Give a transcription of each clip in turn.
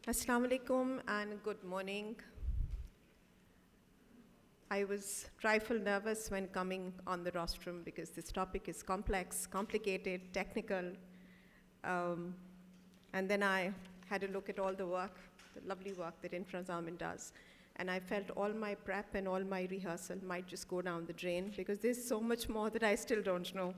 Assalamu alaikum and good morning. I was trifle nervous when coming on the rostrum because this topic is complex, complicated, technical. And then I had a look at all the work, the lovely work that Infrazamin does. And I felt all my prep and all my rehearsal might just go down the drain because there's so much more that I still don't know.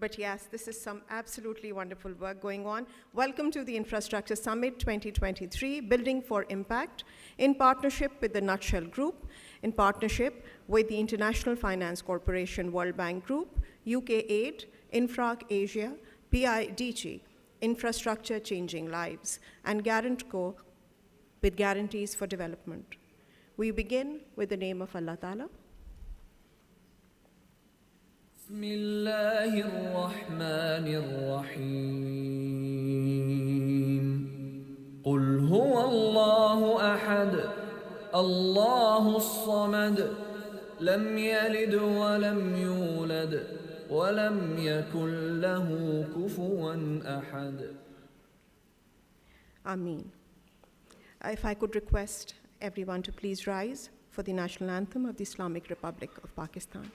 But yes, this is some absolutely wonderful work going on. Welcome to the Infrastructure Summit 2023, Building for Impact, in partnership with the Nutshell Group, in partnership with the International Finance Corporation World Bank Group, UK Aid, Infrac Asia, PIDG, Infrastructure Changing Lives, and GuarantCo with Guarantees for Development. We begin with the name of Allah Ta'ala. بسم الله الرحمن الرحيم قل هو الله أحد الله الصمد لم يلد ولم يولد ولم يكن له كفوا أحد Ameen. If I could request everyone to please rise for the national anthem of the Islamic Republic of Pakistan.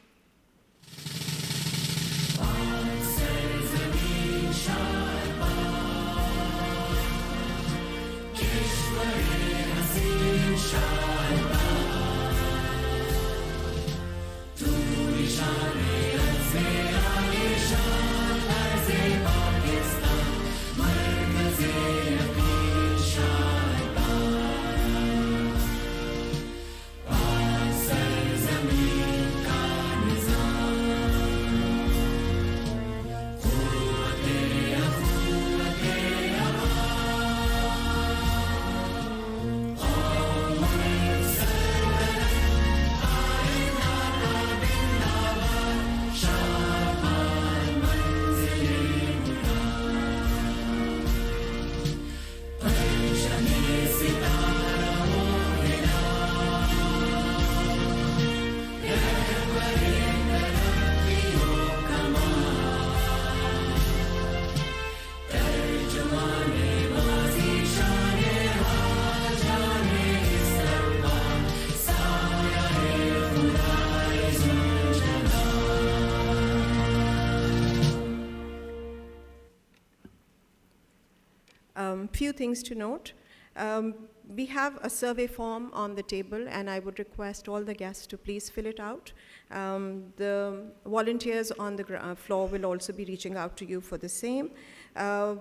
Few things to note. We have a survey form on the table, and I would request all the guests to please fill it out. The volunteers on the floor will also be reaching out to you for the same.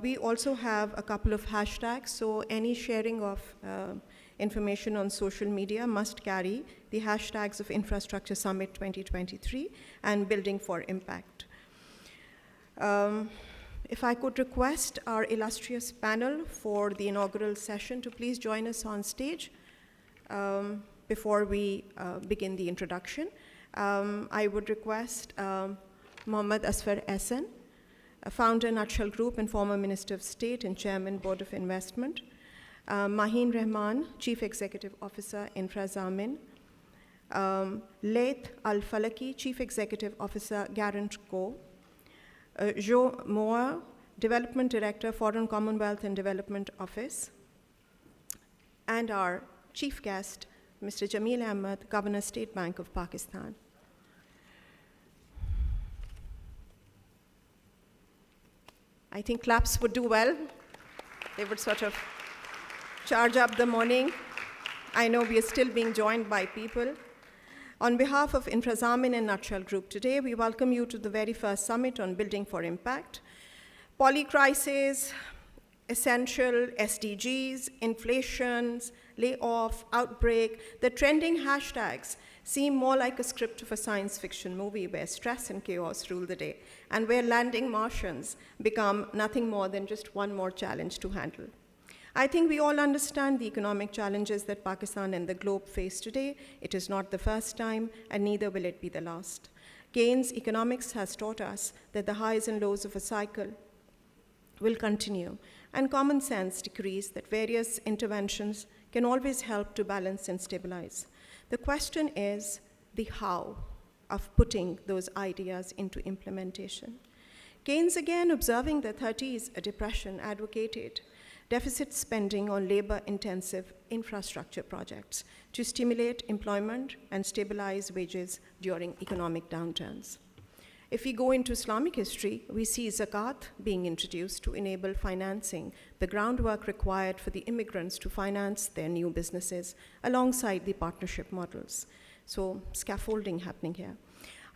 We also have a couple of hashtags, so any sharing of information on social media must carry the hashtags of Infrastructure Summit 2023 and Building for Impact. If I could request our illustrious panel for the inaugural session to please join us on stage before we begin the introduction. I would request Mohammad Asfar Ehsan, founder Nutshell Group and former Minister of State and Chairman Board of Investment. Maheen Rahman, Chief Executive Officer, Infrazamin. Laith Al-Falaki, Chief Executive Officer, GuarantCo. Jo Moore, Development Director, Foreign Commonwealth and Development Office, and our chief guest, Mr. Jameel Ahmed, Governor, State Bank of Pakistan. I think claps would do well. They would sort of charge up the morning. I know we are still being joined by people. On behalf of Infrazamin and Nutshell Group today, we welcome you to the very first summit on Building for Impact. Polycrisis, essential SDGs, inflations, layoff, outbreak, the trending hashtags seem more like a script of a science fiction movie where stress and chaos rule the day, and where landing Martians become nothing more than just one more challenge to handle. I think we all understand the economic challenges that Pakistan and the globe face today. It is not the first time, and neither will it be the last. Keynes economics has taught us that the highs and lows of a cycle will continue, and common sense decrees that various interventions can always help to balance and stabilize. The question is the how of putting those ideas into implementation. Keynes, again observing the 30s, a depression, advocated deficit spending on labor-intensive infrastructure projects to stimulate employment and stabilize wages during economic downturns. If we go into Islamic history, we see zakat being introduced to enable financing the groundwork required for the immigrants to finance their new businesses alongside the partnership models. So scaffolding happening here.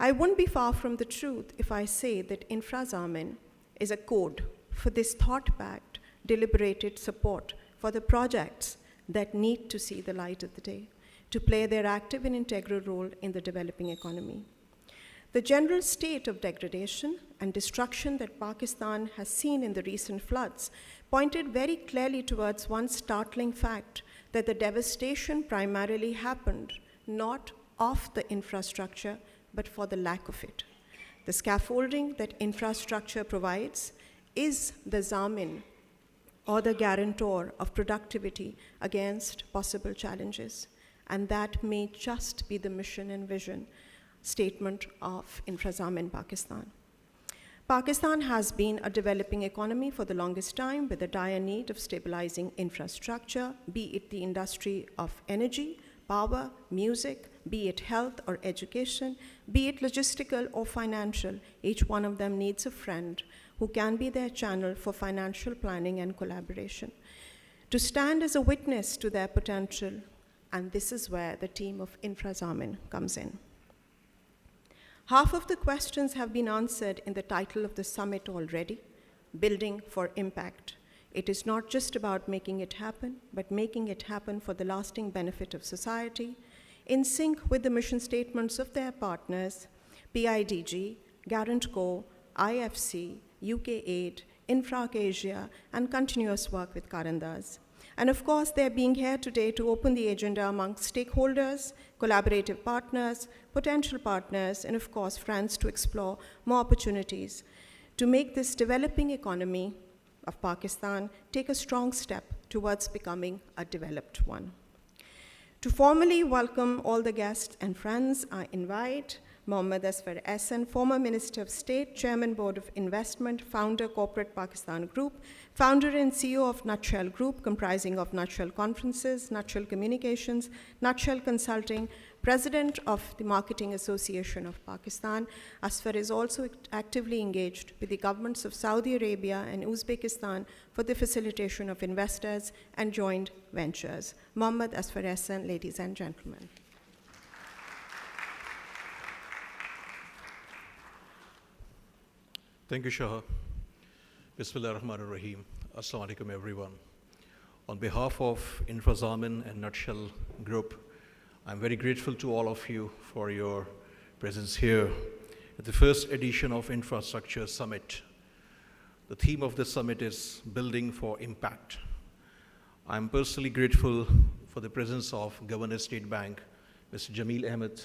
I wouldn't be far from the truth if I say that Infrazamin is a code for this thought-backed, deliberated support for the projects that need to see the light of the day, to play their active and integral role in the developing economy. The general state of degradation and destruction that Pakistan has seen in the recent floods pointed very clearly towards one startling fact, that the devastation primarily happened not of the infrastructure, but for the lack of it. The scaffolding that infrastructure provides is the zamin, or the guarantor of productivity against possible challenges. And that may just be the mission and vision statement of Infrazamin Pakistan. Pakistan has been a developing economy for the longest time with a dire need of stabilizing infrastructure, be it the industry of energy, power, music, be it health or education, be it logistical or financial. Each one of them needs a friend who can be their channel for financial planning and collaboration, to stand as a witness to their potential. And this is where the team of Infrazamin comes in. Half of the questions have been answered in the title of the summit already, Building for Impact. It is not just about making it happen, but making it happen for the lasting benefit of society, in sync with the mission statements of their partners, PIDG, GuarantCo, IFC, UK8, Infrac Asia, and continuous work with Karandas. And of course, they're being here today to open the agenda amongst stakeholders, collaborative partners, potential partners, and of course, friends to explore more opportunities to make this developing economy of Pakistan take a strong step towards becoming a developed one. To formally welcome all the guests and friends, I invite Mohammad Asfar Ehsan, former Minister of State, Chairman Board of Investment, founder Corporate Pakistan Group, founder and CEO of Nutshell Group, comprising of Nutshell Conferences, Nutshell Communications, Nutshell Consulting, President of the Marketing Association of Pakistan. Asfar is also actively engaged with the governments of Saudi Arabia and Uzbekistan for the facilitation of investors and joint ventures. Mohammad Asfar Ehsan, ladies and gentlemen. Thank you, Shaha. Bismillah ar-Rahman ar-Rahim. Assalamu alaikum, everyone. On behalf of Infrazamin and Nutshell Group, I'm very grateful to all of you for your presence here at the first edition of Infrastructure Summit. The theme of this summit is Building for Impact. I'm personally grateful for the presence of Governor State Bank, Mr. Jameel Ahmed,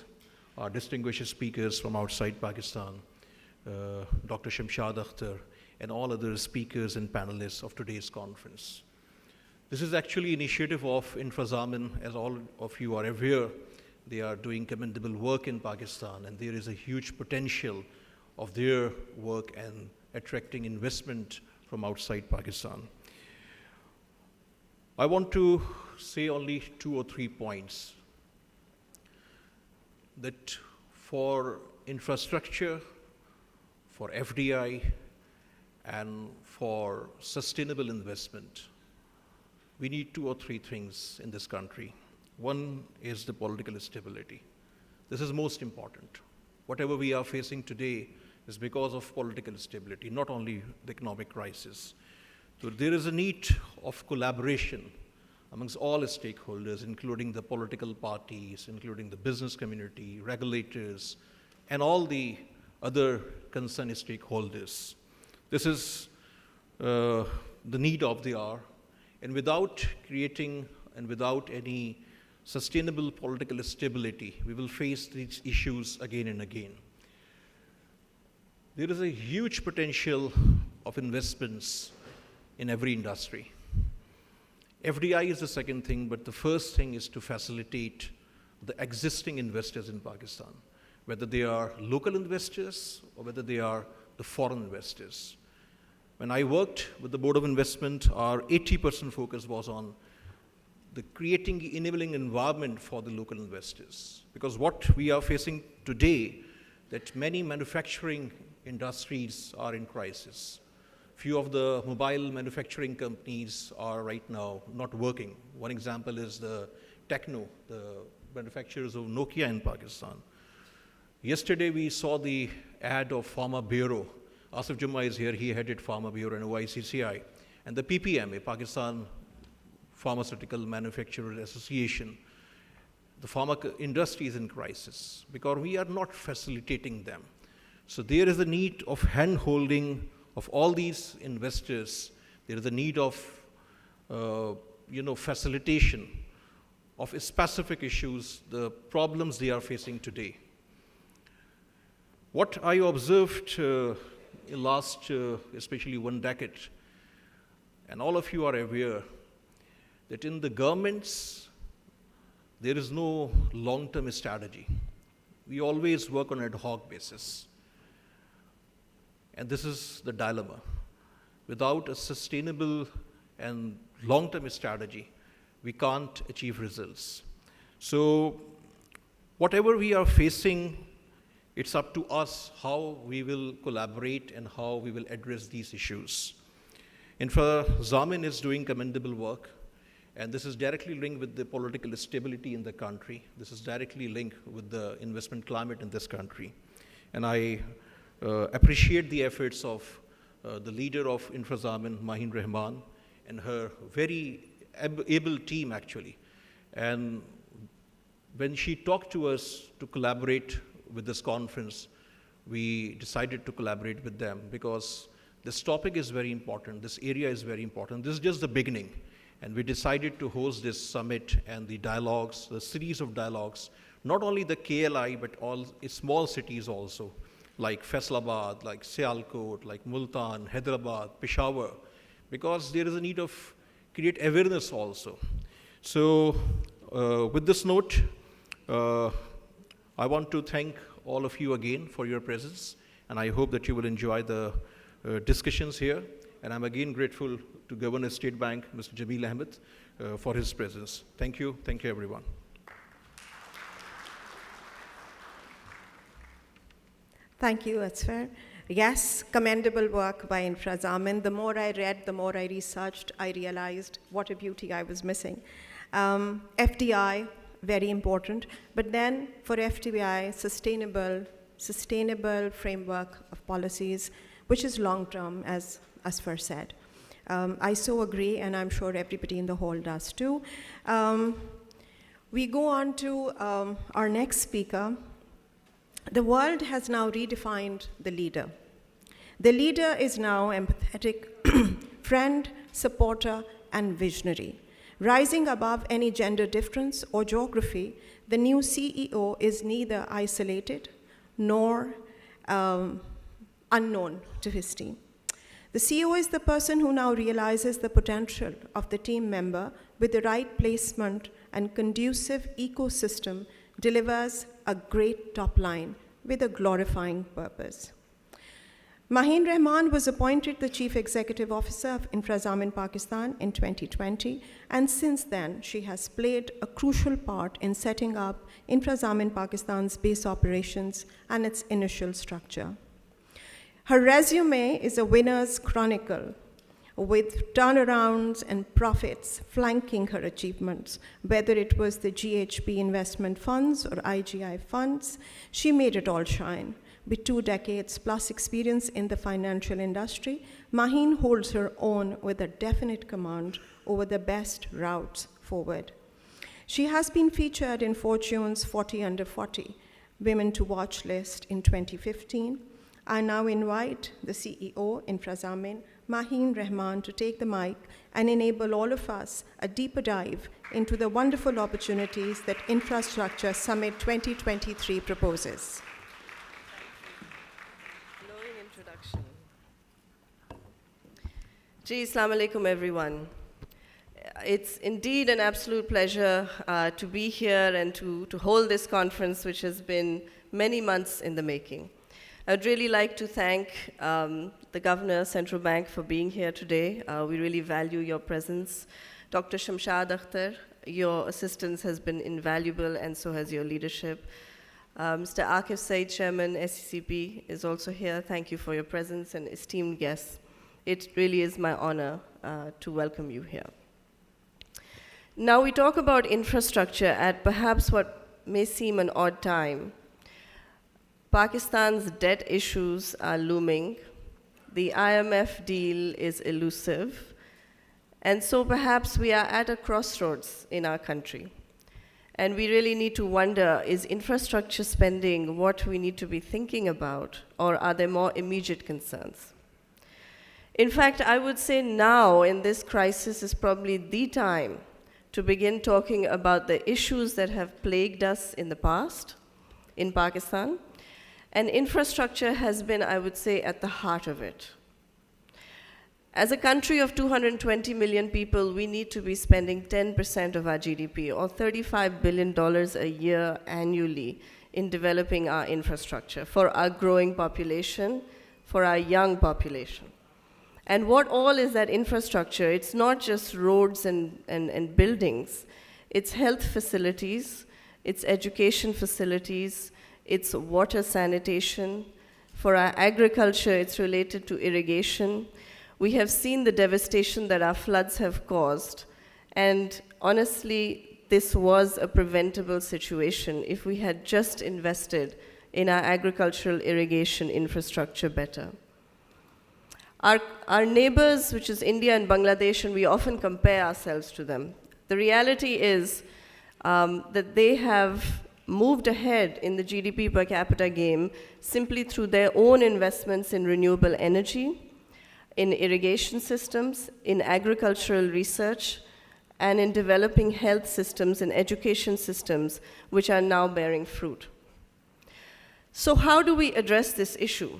our distinguished speakers from outside Pakistan, Dr. Shamshad Akhtar, and all other speakers and panelists of today's conference. This is actually an initiative of Infrazamin. As all of you are aware, they are doing commendable work in Pakistan, and there is a huge potential of their work and attracting investment from outside Pakistan. I want to say only 2 or 3 points. That for infrastructure, for FDI, and for sustainable investment, we need 2 or 3 things in this country. One is the political stability. This is most important. Whatever we are facing today is because of political stability, not only the economic crisis. So there is a need of collaboration amongst all stakeholders, including the political parties, including the business community, regulators, and all the other concerned stakeholders. This is the need of the hour. And without creating and without any sustainable political stability, we will face these issues again and again. There is a huge potential of investments in every industry. FDI is the second thing, but the first thing is to facilitate the existing investors in Pakistan, whether they are local investors or whether they are the foreign investors. When I worked with the Board of Investment, our 80% focus was on the creating enabling environment for the local investors. Because what we are facing today, that many manufacturing industries are in crisis. Few of the mobile manufacturing companies are right now not working. One example is the Techno, the manufacturers of Nokia in Pakistan. Yesterday we saw the ad of Pharma Bureau. Asif Jumma is here, he headed Pharma Bureau and OICCI. And the PPMA, Pakistan Pharmaceutical Manufacturers Association, the pharma industry is in crisis because we are not facilitating them. So there is a need of hand-holding of all these investors. There is a need of facilitation of specific issues, the problems they are facing today. What I observed in last, especially 1 decade, and all of you are aware, that in the governments, there is no long-term strategy. We always work on ad hoc basis. And this is the dilemma. Without a sustainable and long-term strategy, we can't achieve results. So whatever we are facing, it's up to us how we will collaborate and how we will address these issues. Infrazamin is doing commendable work, and this is directly linked with the political stability in the country. This is directly linked with the investment climate in this country. And I appreciate the efforts of the leader of Infrazamin, Maheen Rahman, and her very able team, actually. And when she talked to us to collaborate with this conference, we decided to collaborate with them because this topic is very important, this area is very important. This is just the beginning. And we decided to host this summit and the dialogues, the series of dialogues, not only the KLI, but all small cities also, like Faisalabad, like Sialkot, like Multan, Hyderabad, Peshawar, because there is a need of create awareness also. So with this note, I want to thank all of you again for your presence, and I hope that you will enjoy the discussions here. And I'm again grateful to Governor State Bank, Mr. Jameel Ahmed, for his presence. Thank you everyone. Thank you, Asfar. Yes, commendable work by Infrazamin. The more I read, the more I researched, I realized what a beauty I was missing. FDI, very important, but then for FDI, sustainable framework of policies, which is long-term, as Asfar said. I so agree, and I'm sure everybody in the hall does too. We go on to our next speaker. The world has now redefined the leader. The leader is now empathetic, friend, supporter, and visionary. Rising above any gender difference or geography, the new CEO is neither isolated nor unknown to his team. The CEO is the person who now realizes the potential of the team member with the right placement and conducive ecosystem, delivers a great top line with a glorifying purpose. Maheen Rahman was appointed the Chief Executive Officer of Infrazamin Pakistan in 2020, and since then, she has played a crucial part in setting up Infrazamin Pakistan's base operations and its initial structure. Her resume is a winner's chronicle, with turnarounds and profits flanking her achievements. Whether it was the GHP investment funds or IGI funds, she made it all shine. With 2 decades plus experience in the financial industry, Maheen holds her own with a definite command over the best routes forward. She has been featured in Fortune's 40 Under 40 Women to Watch list in 2015. I now invite the CEO, Infrazamin, Maheen Rahman, to take the mic and enable all of us a deeper dive into the wonderful opportunities that Infrastructure Summit 2023 proposes. Glowing introduction. Ji, Assalamu alaikum, everyone. It's indeed an absolute pleasure to be here and to hold this conference, which has been many months in the making. I'd really like to thank the Governor, Central Bank, for being here today. We really value your presence. Dr. Shamshad Akhtar, your assistance has been invaluable, and so has your leadership. Mr. Akif Said, Chairman, SCCP, is also here. Thank you for your presence, and esteemed guests. It really is my honor to welcome you here. Now we talk about infrastructure at perhaps what may seem an odd time. Pakistan's debt issues are looming. The IMF deal is elusive. And so perhaps we are at a crossroads in our country. And we really need to wonder, is infrastructure spending what we need to be thinking about, or are there more immediate concerns? In fact, I would say now in this crisis is probably the time to begin talking about the issues that have plagued us in the past in Pakistan. And infrastructure has been, I would say, at the heart of it. As a country of 220 million people, we need to be spending 10% of our GDP, or $35 billion a year annually, in developing our infrastructure for our growing population, for our young population. And what all is that infrastructure? It's not just roads and buildings. It's health facilities, it's education facilities, it's water sanitation. For our agriculture, it's related to irrigation. We have seen the devastation that our floods have caused. And honestly, this was a preventable situation if we had just invested in our agricultural irrigation infrastructure better. Our neighbors, which is India and Bangladesh, and we often compare ourselves to them. The reality is that they have moved ahead in the GDP per capita game simply through their own investments in renewable energy, in irrigation systems, in agricultural research, and in developing health systems and education systems, which are now bearing fruit. So how do we address this issue?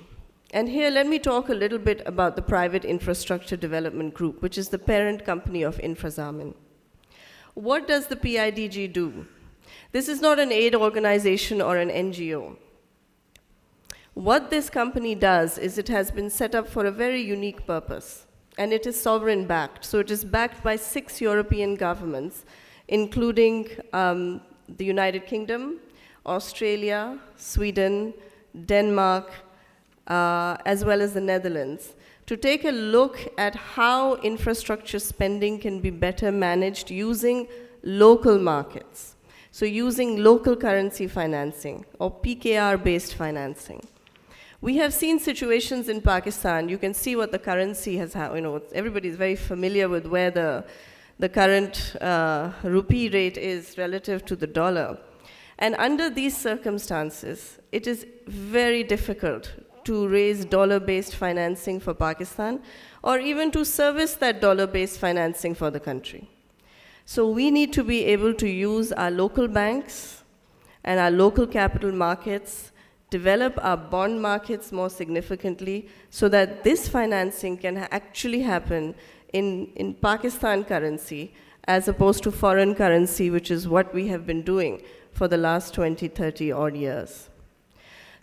And here, let me talk a little bit about the Private Infrastructure Development Group, which is the parent company of Infrazamin. What does the PIDG do? This is not an aid organization or an NGO. What this company does is it has been set up for a very unique purpose, and it is sovereign-backed. So it is backed by 6 European governments, including the United Kingdom, Australia, Sweden, Denmark, as well as the Netherlands, to take a look at how infrastructure spending can be better managed using local markets. So using local currency financing or PKR-based financing. We have seen situations in Pakistan. You can see what the currency has, everybody is very familiar with where the current rupee rate is relative to the dollar. And under these circumstances, it is very difficult to raise dollar-based financing for Pakistan, or even to service that dollar-based financing for the country. So we need to be able to use our local banks and our local capital markets, develop our bond markets more significantly, so that this financing can actually happen in Pakistan currency, as opposed to foreign currency, which is what we have been doing for the last 20, 30 odd years.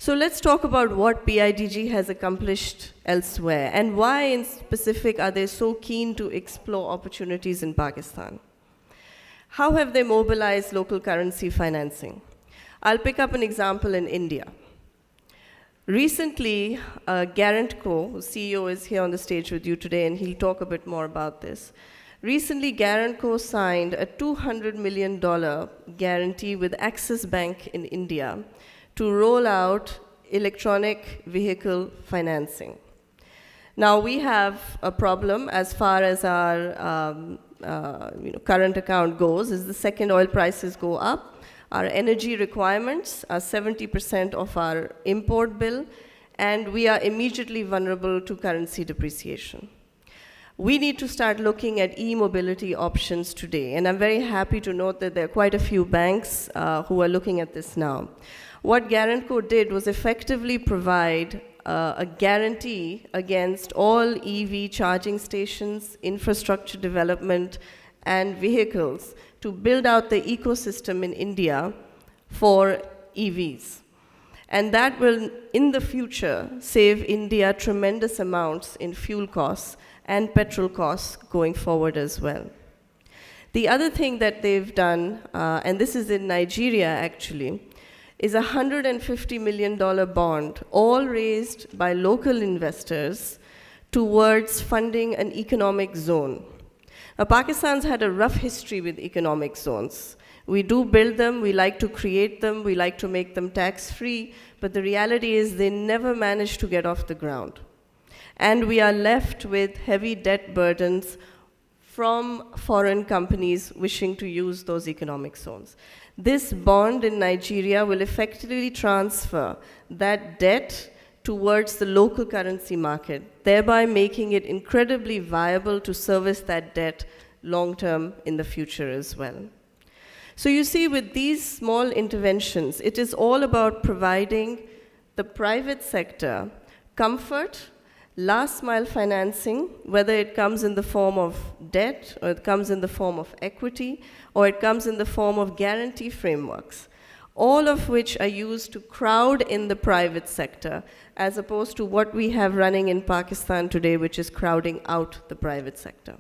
So let's talk about what PIDG has accomplished elsewhere, and why in specific are they so keen to explore opportunities in Pakistan. How have they mobilized local currency financing? I'll pick up an example in India. Recently, Guarantco, whose CEO is here on the stage with you today, and he'll talk a bit more about this. Recently, Guarantco signed a $200 million guarantee with Axis Bank in India to roll out electronic vehicle financing. Now, we have a problem as far as our current account goes, is the second oil prices go up. Our energy requirements are 70% of our import bill, and we are immediately vulnerable to currency depreciation. We need to start looking at e-mobility options today, and I'm very happy to note that there are quite a few banks who are looking at this now. What Guarantco did was effectively provide a guarantee against all EV charging stations, infrastructure development, and vehicles to build out the ecosystem in India for EVs. And that will, in the future, save India tremendous amounts in fuel costs and petrol costs going forward as well. The other thing that they've done, and this is in Nigeria actually, is a $150 million bond, all raised by local investors towards funding an economic zone. Now, Pakistan's had a rough history with economic zones. We do build them, we like to create them, we like to make them tax-free, but the reality is they never manage to get off the ground. And we are left with heavy debt burdens from foreign companies wishing to use those economic zones. This bond in Nigeria will effectively transfer that debt towards the local currency market, thereby making it incredibly viable to service that debt long-term in the future as well. So you see, with these small interventions, it is all about providing the private sector comfort, last mile financing, whether it comes in the form of debt, or it comes in the form of equity, or it comes in the form of guarantee frameworks, all of which are used to crowd in the private sector, as opposed to what we have running in Pakistan today, which is crowding out the private sector.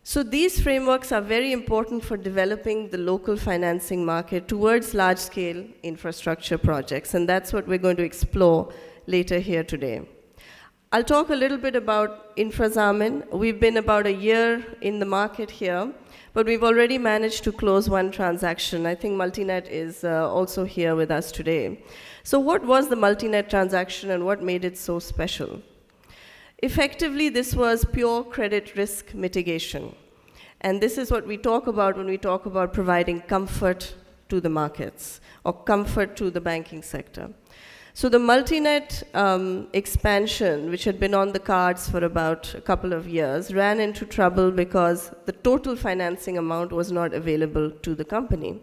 So these frameworks are very important for developing the local financing market towards large-scale infrastructure projects, and that's what we're going to explore later here today. I'll talk a little bit about Infrazamin. We've been about a year in the market here, but we've already managed to close one transaction. I think Multinet is also here with us today. So what was the Multinet transaction and what made it so special? Effectively, this was pure credit risk mitigation. And this is what we talk about when we talk about providing comfort to the markets or comfort to the banking sector. So the Multinet expansion, which had been on the cards for about a couple of years, ran into trouble because the total financing amount was not available to the company.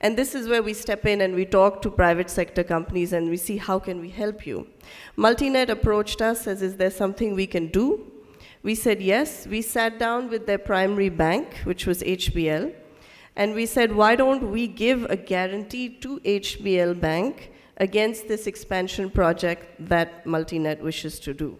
And this is where we step in and we talk to private sector companies and we see how can we help you. Multinet approached us, says, is there something we can do? We said yes. We sat down with their primary bank, which was HBL, and we said, why don't we give a guarantee to HBL Bank against this expansion project that Multinet wishes to do.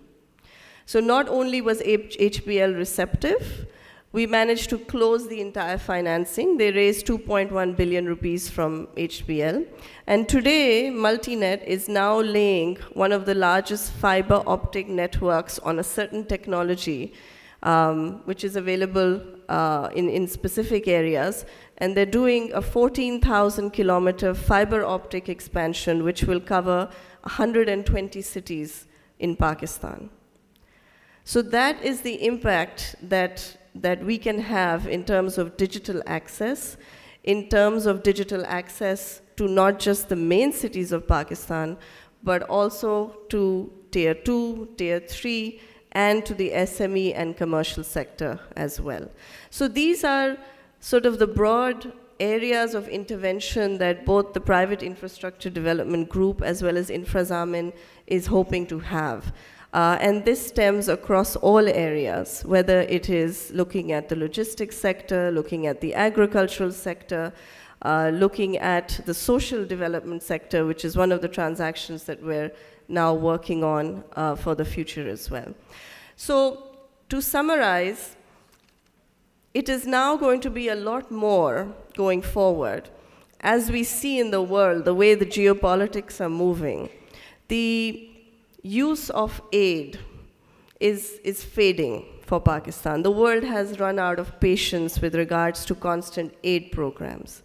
So not only was HBL receptive, we managed to close the entire financing. They raised 2.1 billion rupees from HBL. And today, Multinet is now laying one of the largest fiber optic networks on a certain technology, which is available in specific areas. And they're doing a 14,000 kilometer fiber optic expansion, which will cover 120 cities in Pakistan. So that is the impact that we can have in terms of digital access, to not just the main cities of Pakistan, but also to Tier 2, Tier 3, and to the SME and commercial sector as well. So these are sort of the broad areas of intervention that both the Private Infrastructure Development Group as well as Infrazamin is hoping to have. And this stems across all areas, whether it is looking at the logistics sector, looking at the agricultural sector, looking at the social development sector, which is one of the transactions that we're now working on for the future as well. So to summarize, it is now going to be a lot more going forward. As we see in the world, the way the geopolitics are moving, the use of aid is fading for Pakistan. The world has run out of patience with regards to constant aid programs.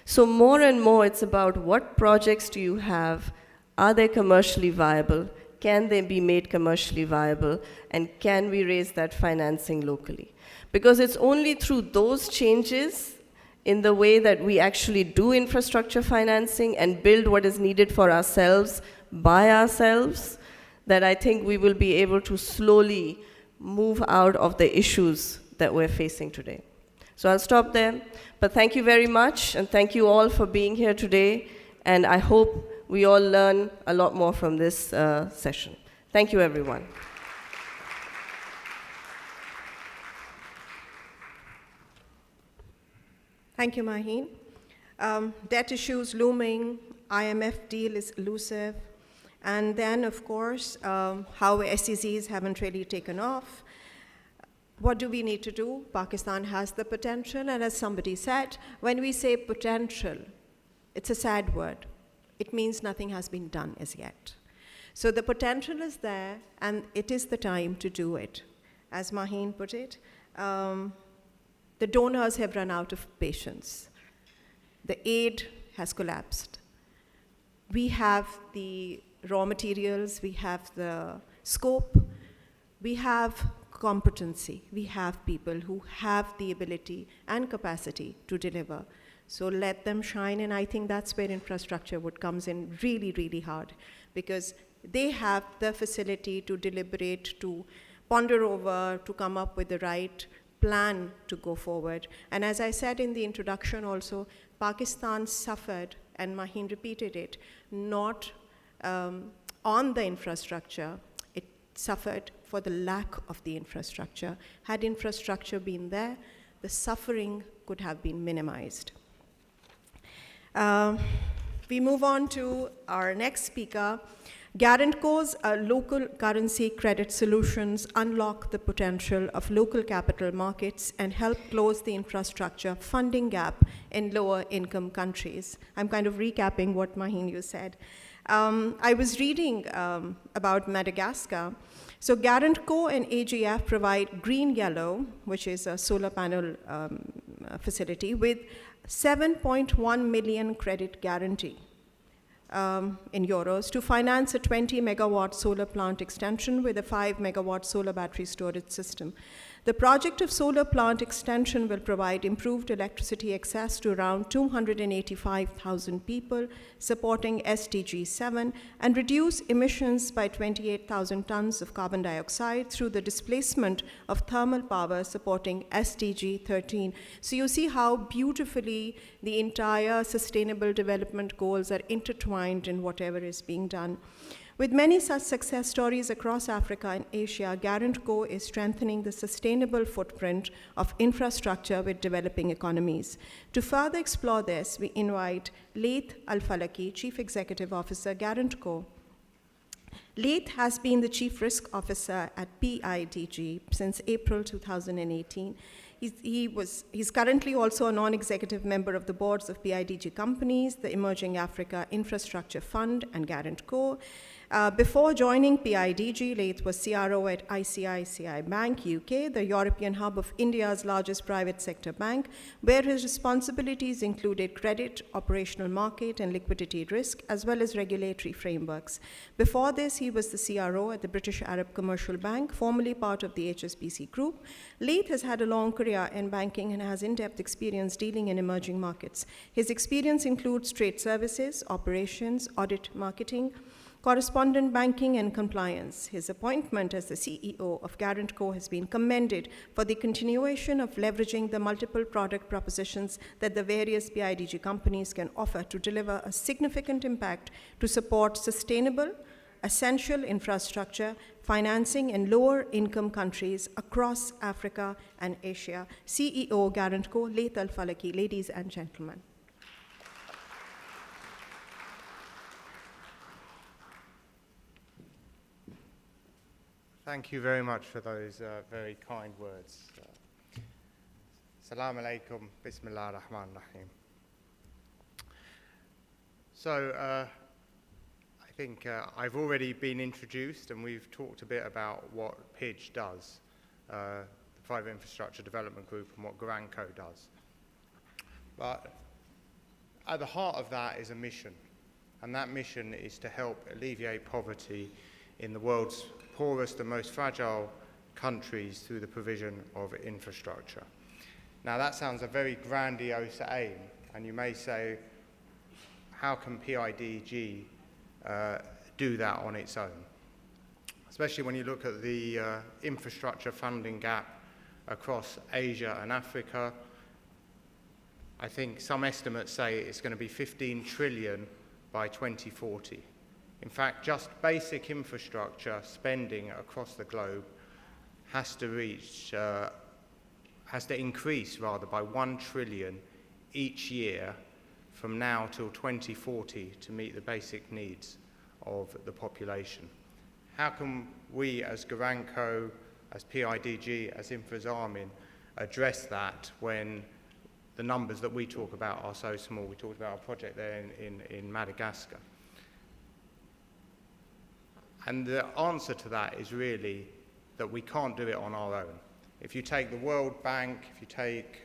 So more and more, it's about what projects do you have? Are they commercially viable? Can they be made commercially viable? And can we raise that financing locally? Because it's only through those changes in the way that we actually do infrastructure financing and build what is needed for ourselves by ourselves that I think we will be able to slowly move out of the issues that we're facing today. So I'll stop there, but thank you very much, and thank you all for being here today, and I hope we all learn a lot more from this session. Thank you, everyone. Thank you, Maheen. Debt issues looming, IMF deal is elusive. And then, of course, how SEZs haven't really taken off. What do we need to do? Pakistan has the potential, and as somebody said, when we say potential, it's a sad word. It means nothing has been done as yet. So the potential is there, and it is the time to do it. As Maheen put it, the donors have run out of patience. The aid has collapsed. We have the raw materials, we have the scope, we have competency, we have people who have the ability and capacity to deliver. So let them shine, and I think that's where infrastructure would comes in really, really hard, because they have the facility to deliberate, to ponder over, to come up with the right plan to go forward. And as I said in the introduction also, Pakistan suffered, and Maheen repeated it, not on the infrastructure, it suffered for the lack of the infrastructure. Had infrastructure been there, the suffering could have been minimized. We move on to our next speaker. Guarantco's local currency credit solutions unlock the potential of local capital markets and help close the infrastructure funding gap in lower income countries. I'm kind of recapping what Maheen you said. I was reading about Madagascar. So Guarantco and AGF provide Green Yellow, which is a solar panel facility, with 7.1 million credit guarantee in euros to finance a 20 megawatt solar plant extension with a 5 megawatt solar battery storage system. The project of solar plant extension will provide improved electricity access to around 285,000 people, supporting SDG 7, and reduce emissions by 28,000 tons of carbon dioxide through the displacement of thermal power, supporting SDG 13. So you see how beautifully the entire sustainable development goals are intertwined in whatever is being done. With many such success stories across Africa and Asia, Guarantco is strengthening the sustainable footprint of infrastructure with developing economies. To further explore this, we invite Laith Al-Falaki, Chief Executive Officer, Guarantco. Laith has been the Chief Risk Officer at PIDG since April 2018. He's currently also a non-executive member of the boards of PIDG companies, the Emerging Africa Infrastructure Fund, and Guarantco. Before joining PIDG, Laith was CRO at ICICI Bank, UK, the European hub of India's largest private sector bank, where his responsibilities included credit, operational market, and liquidity risk, as well as regulatory frameworks. Before this, he was the CRO at the British Arab Commercial Bank, formerly part of the HSBC Group. Laith has had a long career in banking and has in-depth experience dealing in emerging markets. His experience includes trade services, operations, audit, marketing, correspondent banking, and compliance. His appointment as the CEO of Guarantco has been commended for the continuation of leveraging the multiple product propositions that the various PIDG companies can offer to deliver a significant impact to support sustainable, essential infrastructure financing in lower income countries across Africa and Asia. CEO Guarantco, Laith Al-Falaki. Ladies and gentlemen. Thank you very much for those very kind words. Assalamu alaikum, bismillah ar-Rahman ar-Rahim. So I think I've already been introduced, and we've talked a bit about what PIDG does, the Private Infrastructure Development Group, and what Guarantco does. But at the heart of that is a mission, and that mission is to help alleviate poverty in the world's poorest and most fragile countries through the provision of infrastructure. Now that sounds a very grandiose aim, and you may say, how can PIDG do that on its own? Especially when you look at the infrastructure funding gap across Asia and Africa. I think some estimates say it's going to be 15 trillion by 2040. In fact, just basic infrastructure spending across the globe has to increase by 1 trillion each year from now till 2040 to meet the basic needs of the population. How can we as Garanco, as PIDG, as Infrazamin address that when the numbers that we talk about are so small? We talked about our project there in Madagascar. And the answer to that is really that we can't do it on our own. If you take the World Bank, if you take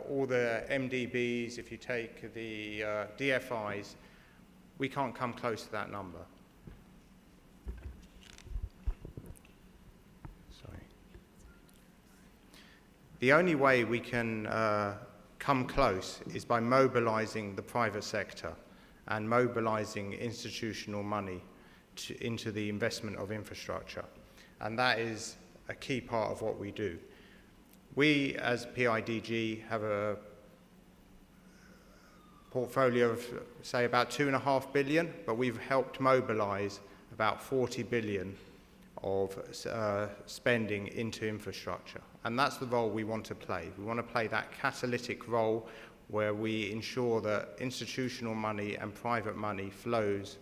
all the MDBs, if you take the DFIs, we can't come close to that number. Sorry. The only way we can come close is by mobilizing the private sector and mobilizing institutional money into the investment of infrastructure. And that is a key part of what we do. We, as PIDG, have a portfolio of, say, about 2.5 billion, but we've helped mobilize about 40 billion of spending into infrastructure. And that's the role we want to play. We want to play that catalytic role where we ensure that institutional money and private money flows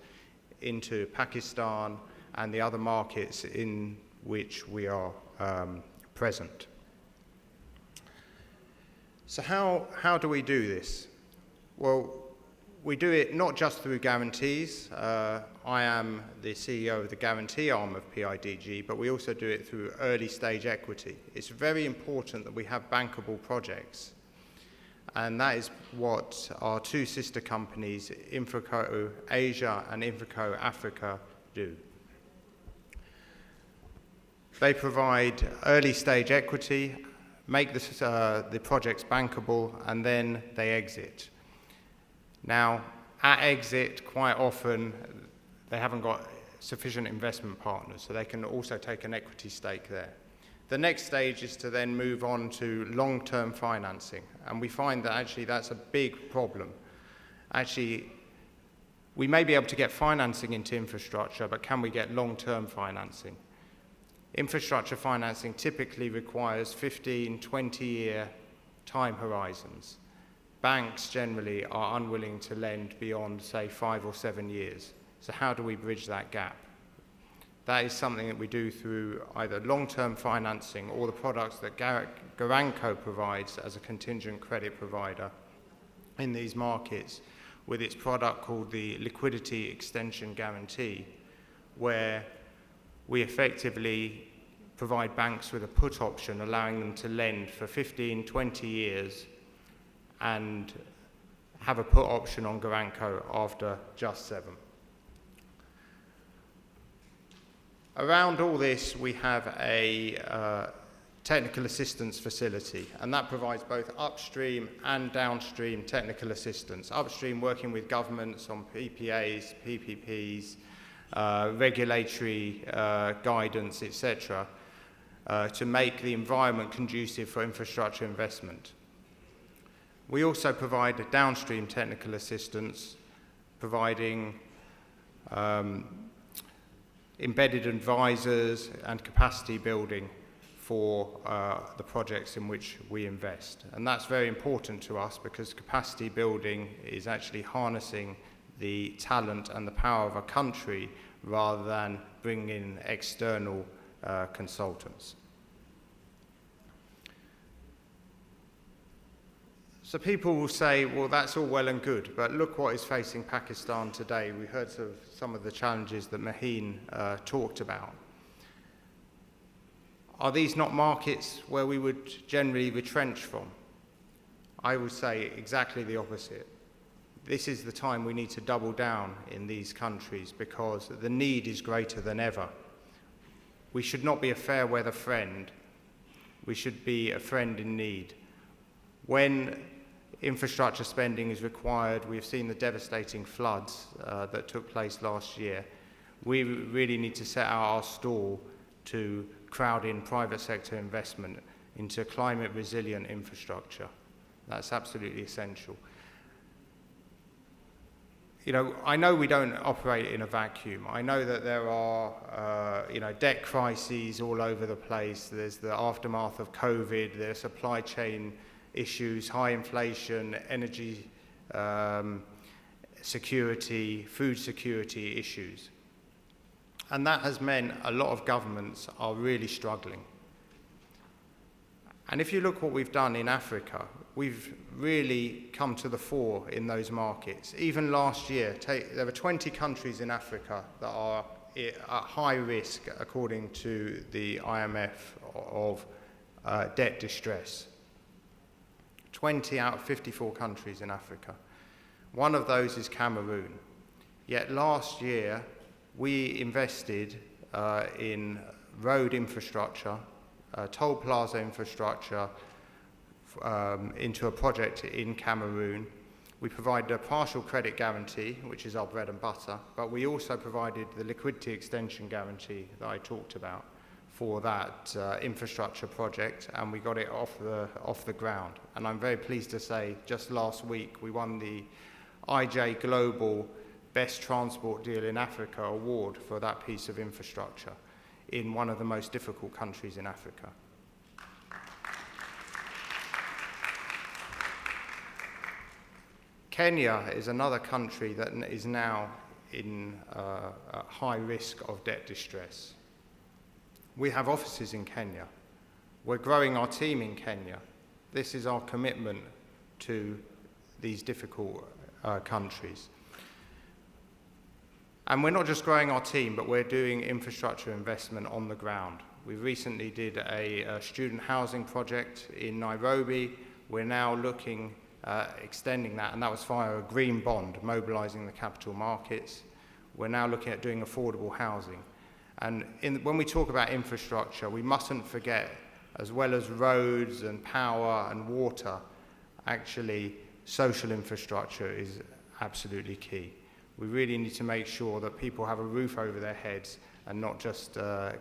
into Pakistan and the other markets in which we are present. So how do we do this? Well, we do it not just through guarantees. I am the CEO of the guarantee arm of PIDG, but we also do it through early stage equity. It's very important that we have bankable projects. And that is what our two sister companies, Infraco Asia and Infraco Africa, do. They provide early stage equity, make the projects bankable, and then they exit. Now, at exit, quite often, they haven't got sufficient investment partners, so they can also take an equity stake there. The next stage is to then move on to long-term financing, and we find that actually that's a big problem. Actually, we may be able to get financing into infrastructure, but can we get long-term financing? Infrastructure financing typically requires 15, 20-year time horizons. Banks generally are unwilling to lend beyond, say, 5 or 7 years. So how do we bridge that gap? That is something that we do through either long-term financing or the products that Garanco provides as a contingent credit provider in these markets, with its product called the Liquidity Extension Guarantee, where we effectively provide banks with a put option, allowing them to lend for 15, 20 years and have a put option on Garanco after just 7. Around all this, we have a technical assistance facility, and that provides both upstream and downstream technical assistance. Upstream, working with governments on PPAs, PPPs, regulatory guidance, etc., to make the environment conducive for infrastructure investment. We also provide downstream technical assistance, providing embedded advisors and capacity building for the projects in which we invest. And that's very important to us because capacity building is actually harnessing the talent and the power of a country rather than bringing in external consultants. So people will say, well, that's all well and good, but look what is facing Pakistan today. We heard of some of the challenges that Maheen talked about. Are these not markets where we would generally retrench from? I would say exactly the opposite. This is the time we need to double down in these countries because the need is greater than ever. We should not be a fair weather friend. We should be a friend in need. When infrastructure spending is required, we've seen the devastating floods that took place last year. We really need to set out our stall to crowd in private sector investment into climate resilient infrastructure. That's absolutely essential. You know, I know we don't operate in a vacuum. I know that there are, debt crises all over the place. There's the aftermath of COVID, there's supply chain issues, high inflation, energy security, food security issues. And that has meant a lot of governments are really struggling. And if you look what we've done in Africa, we've really come to the fore in those markets. Even last year, there were 20 countries in Africa that are at high risk, according to the IMF, of debt distress. 20 out of 54 countries in Africa. One of those is Cameroon. Yet last year, we invested in road infrastructure, toll plaza infrastructure, into a project in Cameroon. We provided a partial credit guarantee, which is our bread and butter, but we also provided the liquidity extension guarantee that I talked about for that infrastructure project, and we got it off the ground. And I'm very pleased to say, just last week, we won the IJ Global Best Transport Deal in Africa award for that piece of infrastructure in one of the most difficult countries in Africa. Kenya is another country that is now in high risk of debt distress. We have offices in Kenya. We're growing our team in Kenya. This is our commitment to these difficult countries. And we're not just growing our team, but we're doing infrastructure investment on the ground. We recently did a student housing project in Nairobi. We're now looking extending that, and that was via a green bond, mobilizing the capital markets. We're now looking at doing affordable housing. And when we talk about infrastructure, we mustn't forget, as well as roads and power and water, actually social infrastructure is absolutely key. We really need to make sure that people have a roof over their heads and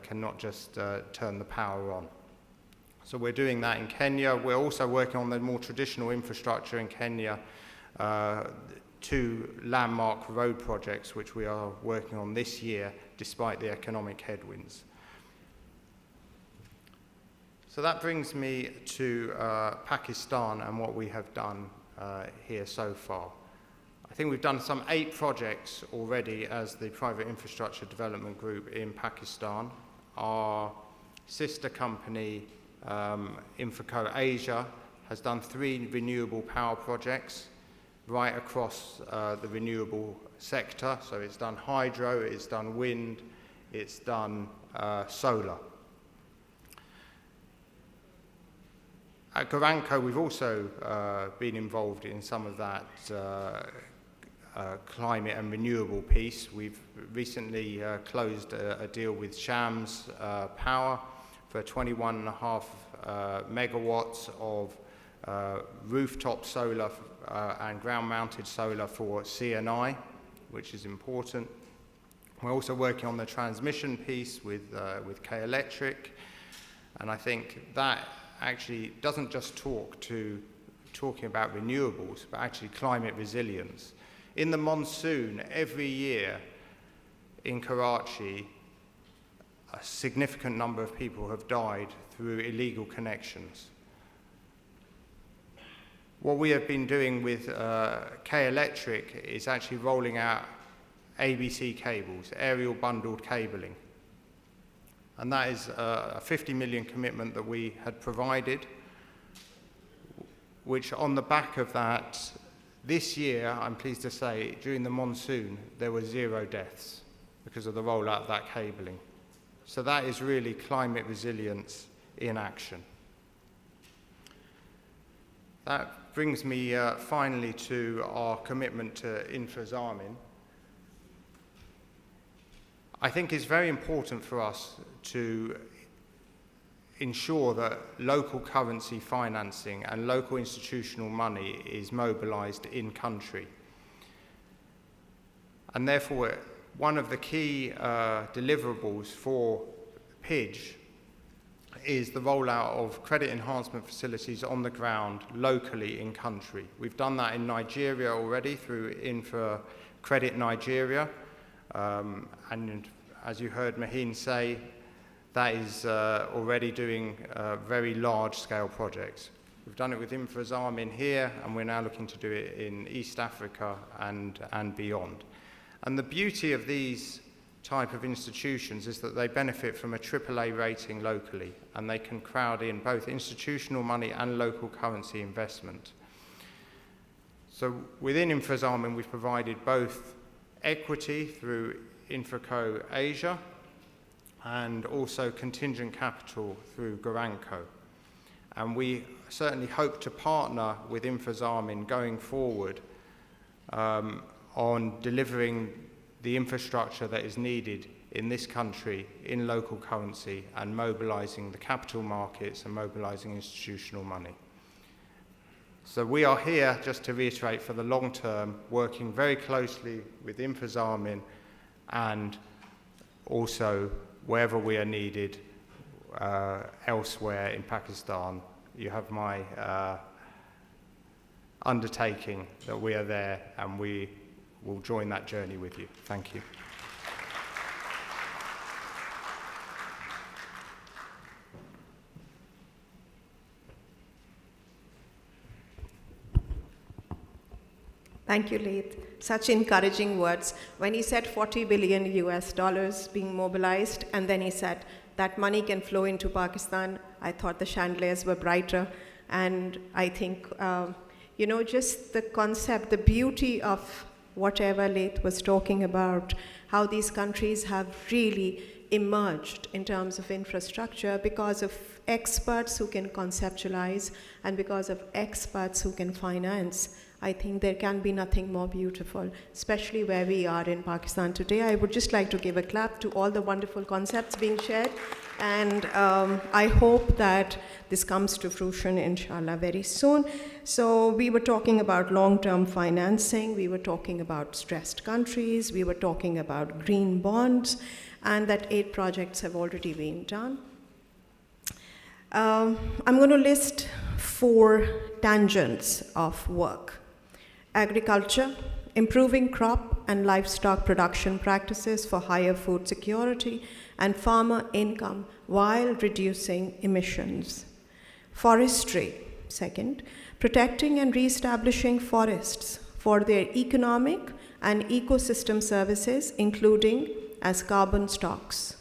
cannot just turn the power on. So we're doing that in Kenya. We're also working on the more traditional infrastructure in Kenya, 2 landmark road projects which we are working on this year despite the economic headwinds. So that brings me to Pakistan and what we have done here so far. I think we've done some 8 projects already as the Private Infrastructure Development Group in Pakistan. Our sister company, Infraco Asia, has done 3 renewable power projects right across the renewable sector. So it's done hydro, it's done wind, it's done solar. At Garanco, we've also been involved in some of that climate and renewable piece. We've recently closed a deal with Shams Power for 21.5 megawatts of rooftop solar and ground-mounted solar for CNI, which is important. We're also working on the transmission piece with K Electric, and I think that actually doesn't just talking about renewables, but actually climate resilience. In the monsoon, every year in Karachi, a significant number of people have died through illegal connections. What we have been doing with K Electric is actually rolling out ABC cables, aerial bundled cabling. And that is a 50 million commitment that we had provided, which on the back of that, this year, I'm pleased to say, during the monsoon, there were 0 deaths because of the rollout of that cabling. So that is really climate resilience in action. That brings me finally to our commitment to Infrazamin. I think it's very important for us to ensure that local currency financing and local institutional money is mobilized in country. And therefore, one of the key deliverables for PIDGE is the rollout of credit enhancement facilities on the ground locally in country. We've done that in Nigeria already through Infra Credit Nigeria. And as you heard Maheen say, that is already doing very large-scale projects. We've done it with Infrazamin here, and we're now looking to do it in East Africa and beyond. And the beauty of these type of institutions is that they benefit from a AAA rating locally, and they can crowd in both institutional money and local currency investment. So within Infrazamin, we've provided both equity through Infraco Asia and also contingent capital through Garanco. And we certainly hope to partner with Infrazamin going forward on delivering the infrastructure that is needed in this country in local currency and mobilizing the capital markets and mobilizing institutional money. So we are here, just to reiterate, for the long term, working very closely with Infrazamin and also wherever we are needed elsewhere in Pakistan. You have my undertaking that we are there, and we will join that journey with you. Thank you. Thank you, Laith. Such encouraging words. When he said 40 billion US dollars being mobilized, and then he said that money can flow into Pakistan, I thought the chandeliers were brighter. And I think, just the concept, the beauty of whatever Laith was talking about, how these countries have really emerged in terms of infrastructure because of experts who can conceptualize and because of experts who can finance. I think there can be nothing more beautiful, especially where we are in Pakistan today. I would just like to give a clap to all the wonderful concepts being shared, and I hope that this comes to fruition, inshallah, very soon. So we were talking about long-term financing, we were talking about stressed countries, we were talking about green bonds, and that 8 projects have already been done. I'm going to list 4 tangents of work. Agriculture, improving crop and livestock production practices for higher food security and farmer income while reducing emissions. Forestry, second, protecting and reestablishing forests for their economic and ecosystem services, including as carbon stocks.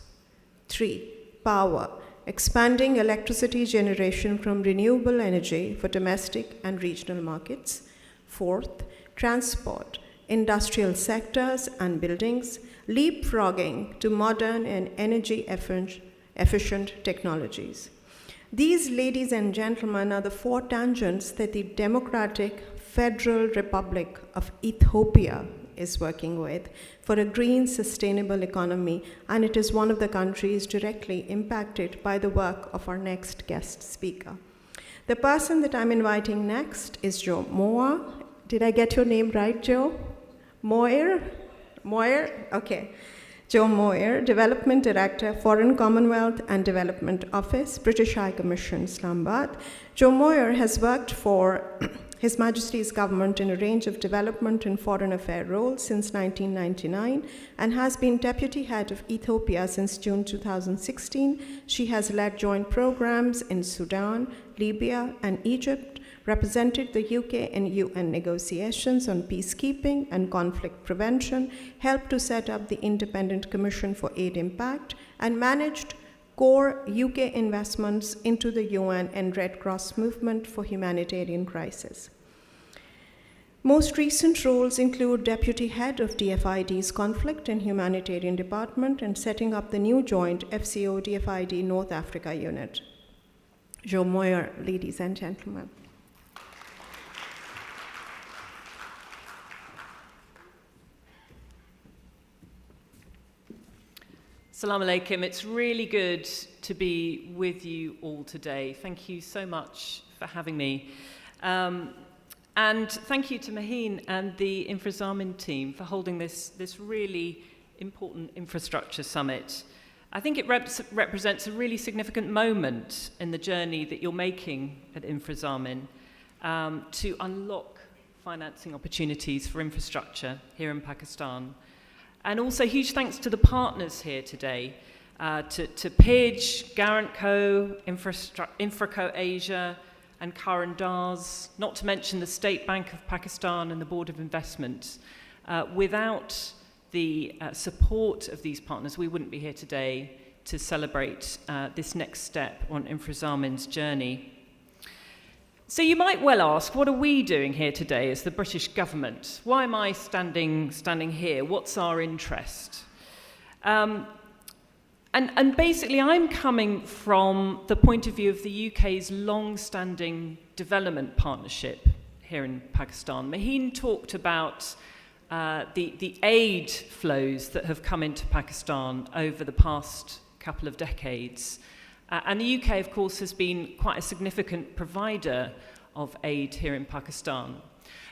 3, power, expanding electricity generation from renewable energy for domestic and regional markets. 4th, transport, industrial sectors and buildings, leapfrogging to modern and energy efficient technologies. These, ladies and gentlemen, are the 4 tangents that the Democratic Federal Republic of Ethiopia is working with for a green, sustainable economy, and it is one of the countries directly impacted by the work of our next guest speaker. The person that I'm inviting next is Joe Moir. Did I get your name right, Joe? Moir? Okay. Joe Moir, Development Director, Foreign Commonwealth and Development Office, British High Commission, Islamabad. Joe Moir has worked for His Majesty's government in a range of development and foreign affairs roles since 1999 and has been Deputy Head of Ethiopia since June 2016. She has led joint programs in Sudan, Libya, and Egypt, represented the UK in UN negotiations on peacekeeping and conflict prevention, helped to set up the Independent Commission for Aid Impact, and managed core UK investments into the UN and Red Cross movement for humanitarian crisis. Most recent roles include Deputy Head of DFID's Conflict and Humanitarian Department and setting up the new joint FCO DFID North Africa unit. Joe Moir, ladies and gentlemen. Assalamu alaikum. It's really good to be with you all today. Thank you so much for having me. And thank you to Maheen and the Infrazamin team for holding this really important infrastructure summit. I think it represents a really significant moment in the journey that you're making at Infrazamin to unlock financing opportunities for infrastructure here in Pakistan. And also huge thanks to the partners here today, to PIDGE, Garanco, Infraco Asia, and Karan Das, not to mention the State Bank of Pakistan and the Board of Investment. Without the support of these partners, we wouldn't be here today to celebrate this next step on Infrazamin's journey. So you might well ask, what are we doing here today as the British government? Why am I standing here? What's our interest? And basically, I'm coming from the point of view of the UK's long-standing development partnership here in Pakistan. Maheen talked about the aid flows that have come into Pakistan over the past couple of decades. And the UK, of course, has been quite a significant provider of aid here in Pakistan.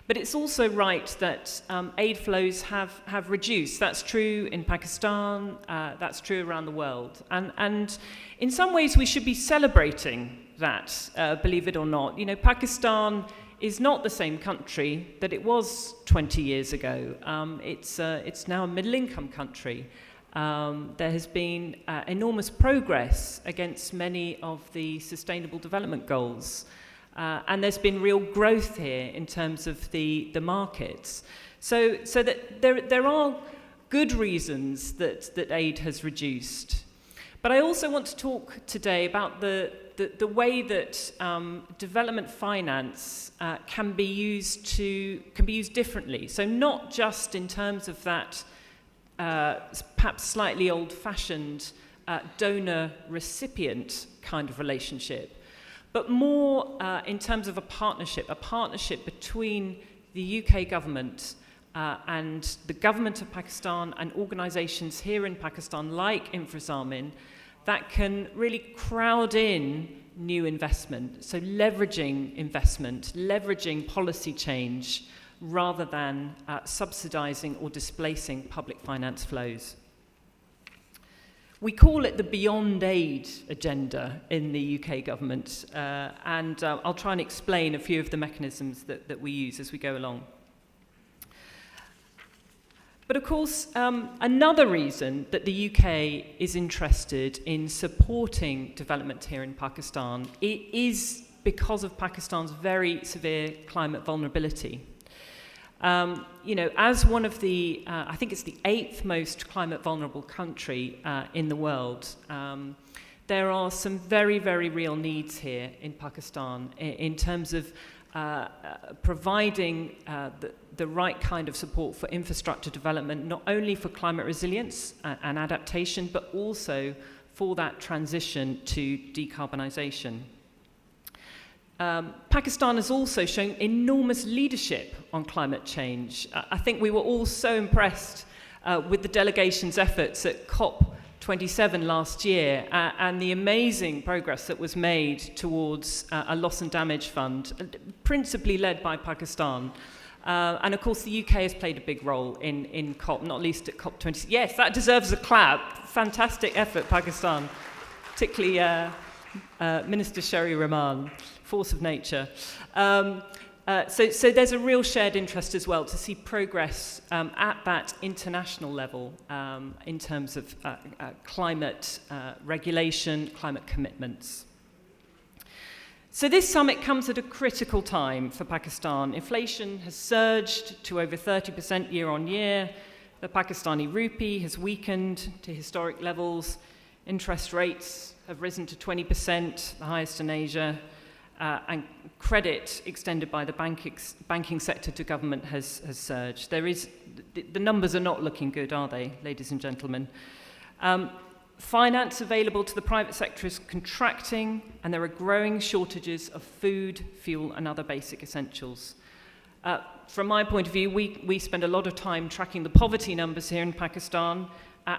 But it's also right that aid flows have reduced. That's true in Pakistan, that's true around the world. And in some ways we should be celebrating that, believe it or not. You know, Pakistan is not the same country that it was 20 years ago. It's now a middle-income country. There has been enormous progress against many of the Sustainable Development Goals. And there's been real growth here in terms of the markets. So that there are good reasons that aid has reduced. But I also want to talk today about the way that development finance can be used differently. So not just in terms of that perhaps slightly old-fashioned donor-recipient kind of relationship, but more in terms of a partnership between the UK government and the government of Pakistan and organisations here in Pakistan like Infrazamin that can really crowd in new investment, so leveraging investment, leveraging policy change, rather than subsidising or displacing public finance flows. We call it the Beyond Aid agenda in the UK government, and I'll try and explain a few of the mechanisms that we use as we go along. But of course, another reason that the UK is interested in supporting development here in Pakistan is because of Pakistan's very severe climate vulnerability. You know, as one of the, I think it's the 8th most climate vulnerable country in the world, there are some very, very real needs here in Pakistan in terms of providing the right kind of support for infrastructure development, not only for climate resilience and adaptation, but also for that transition to decarbonisation. Pakistan has also shown enormous leadership on climate change. I think we were all so impressed with the delegation's efforts at COP27 last year and the amazing progress that was made towards a loss and damage fund, principally led by Pakistan. And of course, the UK has played a big role in COP, not least at COP26. Yes, that deserves a clap. Fantastic effort, Pakistan, particularly Minister Sherry Rahman. Force of nature. So there's a real shared interest as well to see progress at that international level in terms of climate regulation, climate commitments. So this summit comes at a critical time for Pakistan. Inflation has surged to over 30% year on year. The Pakistani rupee has weakened to historic levels. Interest rates have risen to 20%, the highest in Asia. And credit extended by the banking sector to government has surged. The numbers are not looking good, are they, ladies and gentlemen? Finance available to the private sector is contracting, and there are growing shortages of food, fuel, and other basic essentials. From my point of view, we spend a lot of time tracking the poverty numbers here in Pakistan,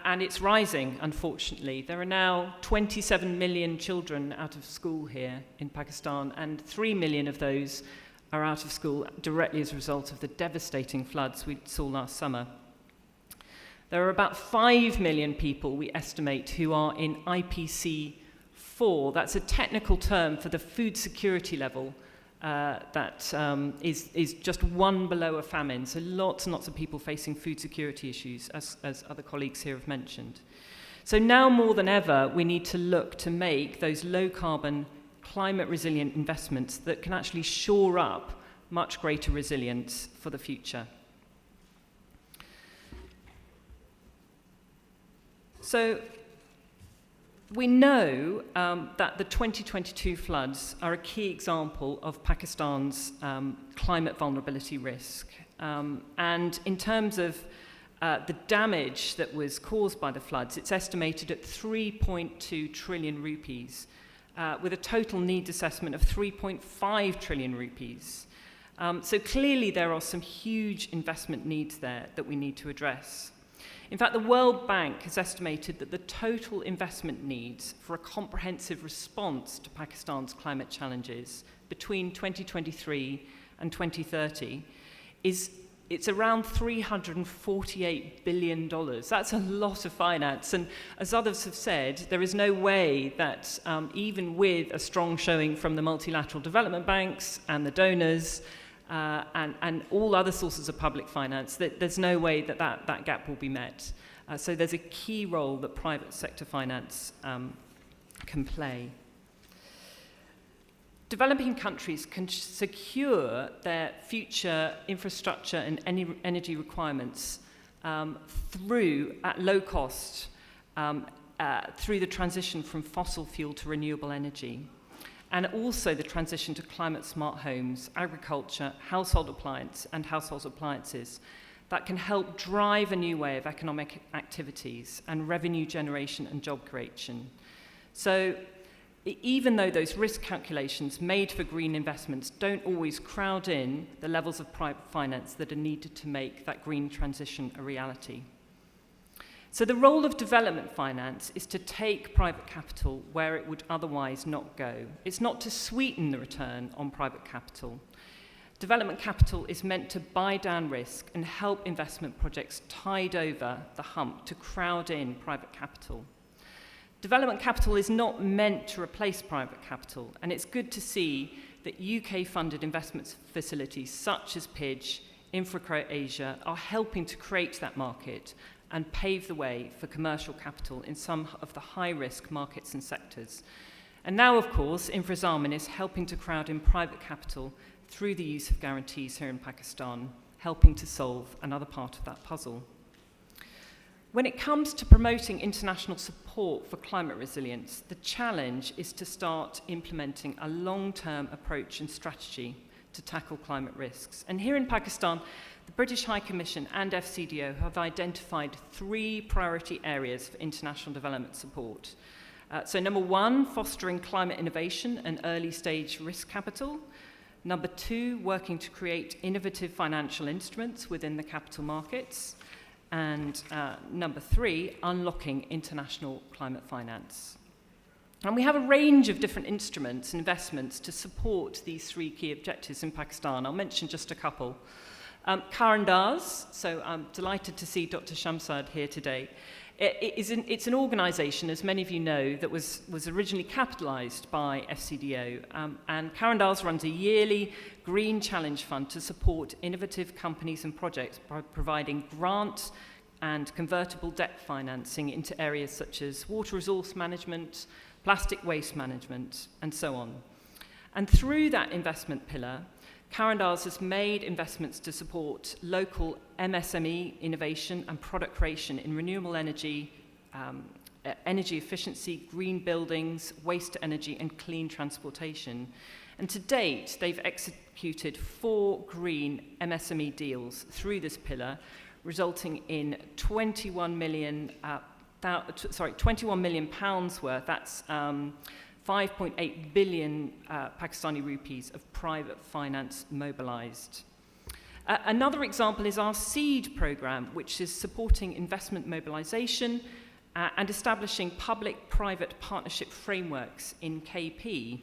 and it's rising, unfortunately. There are now 27 million children out of school here in Pakistan, and 3 million of those are out of school directly as a result of the devastating floods we saw last summer. There are about 5 million people, we estimate, who are in IPC 4. That's a technical term for the food security level that is just one below a famine. So lots and lots of people facing food security issues, as other colleagues here have mentioned. So now more than ever, we need to look to make those low-carbon climate resilient investments that can actually shore up much greater resilience for the future. So we know that the 2022 floods are a key example of Pakistan's climate vulnerability risk. And in terms of the damage that was caused by the floods, it's estimated at 3.2 trillion rupees, with a total needs assessment of 3.5 trillion rupees. So clearly there are some huge investment needs there that we need to address. In fact, the World Bank has estimated that the total investment needs for a comprehensive response to Pakistan's climate challenges between 2023 and 2030 it's around $348 billion. That's a lot of finance. And as others have said, there is no way that even with a strong showing from the multilateral development banks and the donors and all other sources of public finance, there's no way that gap will be met. So there's a key role that private sector finance can play. Developing countries can secure their future infrastructure and energy requirements through, at low cost, through the transition from fossil fuel to renewable energy, and also the transition to climate smart homes, agriculture, household appliances that can help drive a new way of economic activities and revenue generation and job creation. So even though those risk calculations made for green investments don't always crowd in the levels of private finance that are needed to make that green transition a reality. So the role of development finance is to take private capital where it would otherwise not go. It's not to sweeten the return on private capital. Development capital is meant to buy down risk and help investment projects tide over the hump to crowd in private capital. Development capital is not meant to replace private capital, and it's good to see that UK-funded investment facilities such as PIDGE, InfraCo Asia are helping to create that market and pave the way for commercial capital in some of the high-risk markets and sectors. And now, of course, InfraZamin is helping to crowd in private capital through the use of guarantees here in Pakistan, helping to solve another part of that puzzle. When it comes to promoting international support for climate resilience, the challenge is to start implementing a long-term approach and strategy to tackle climate risks. And here in Pakistan, the British High Commission and FCDO have identified 3 priority areas for international development support. So number 1, fostering climate innovation and early-stage risk capital. Number 2, working to create innovative financial instruments within the capital markets. And number 3, unlocking international climate finance. And we have a range of different instruments and investments to support these 3 key objectives in Pakistan. I'll mention just a couple. Karandaz, so I'm delighted to see Dr. Shamsad here today. It's an organisation, as many of you know, that was originally capitalised by FCDO. And Karandaz runs a yearly Green Challenge Fund to support innovative companies and projects by providing grant and convertible debt financing into areas such as water resource management, plastic waste management, and so on. And through that investment pillar, Karandaz has made investments to support local MSME innovation and product creation in renewable energy, energy efficiency, green buildings, waste to energy, and clean transportation. And to date, they've executed 4 green MSME deals through this pillar, resulting in 21 million pounds worth. That's 5.8 billion Pakistani rupees of private finance mobilized. Another example is our SEED program, which is supporting investment mobilization and establishing public-private partnership frameworks in KP.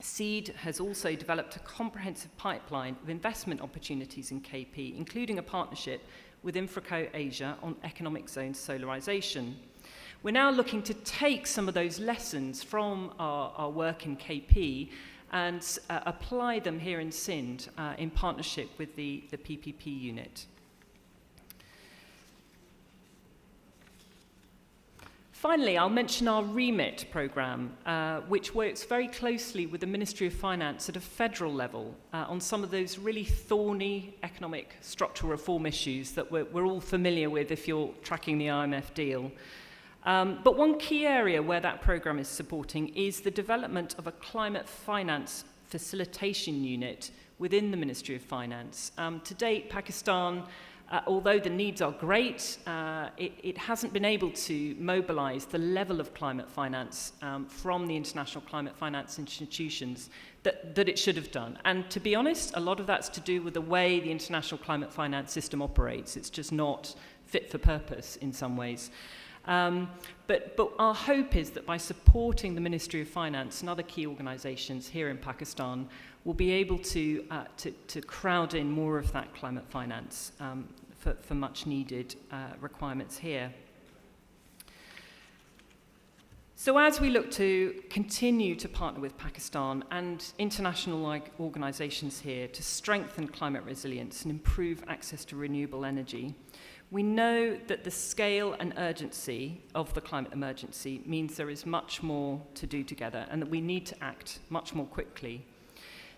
SEED has also developed a comprehensive pipeline of investment opportunities in KP, including a partnership with InfraCo Asia on economic zone solarization. We're now looking to take some of those lessons from our work in KP and apply them here in Sindh in partnership with the PPP unit. Finally, I'll mention our REMIT programme, which works very closely with the Ministry of Finance at a federal level on some of those really thorny economic structural reform issues that we're all familiar with if you're tracking the IMF deal. But one key area where that programme is supporting is the development of a climate finance facilitation unit within the Ministry of Finance. To date, Pakistan, although the needs are great, it hasn't been able to mobilise the level of climate finance from the international climate finance institutions that it should have done. And to be honest, a lot of that's to do with the way the international climate finance system operates. It's just not fit for purpose in some ways. But our hope is that by supporting the Ministry of Finance and other key organisations here in Pakistan, we'll be able to crowd in more of that climate finance for much needed requirements here. So as we look to continue to partner with Pakistan and international organisations here to strengthen climate resilience and improve access to renewable energy, we know that the scale and urgency of the climate emergency means there is much more to do together and that we need to act much more quickly.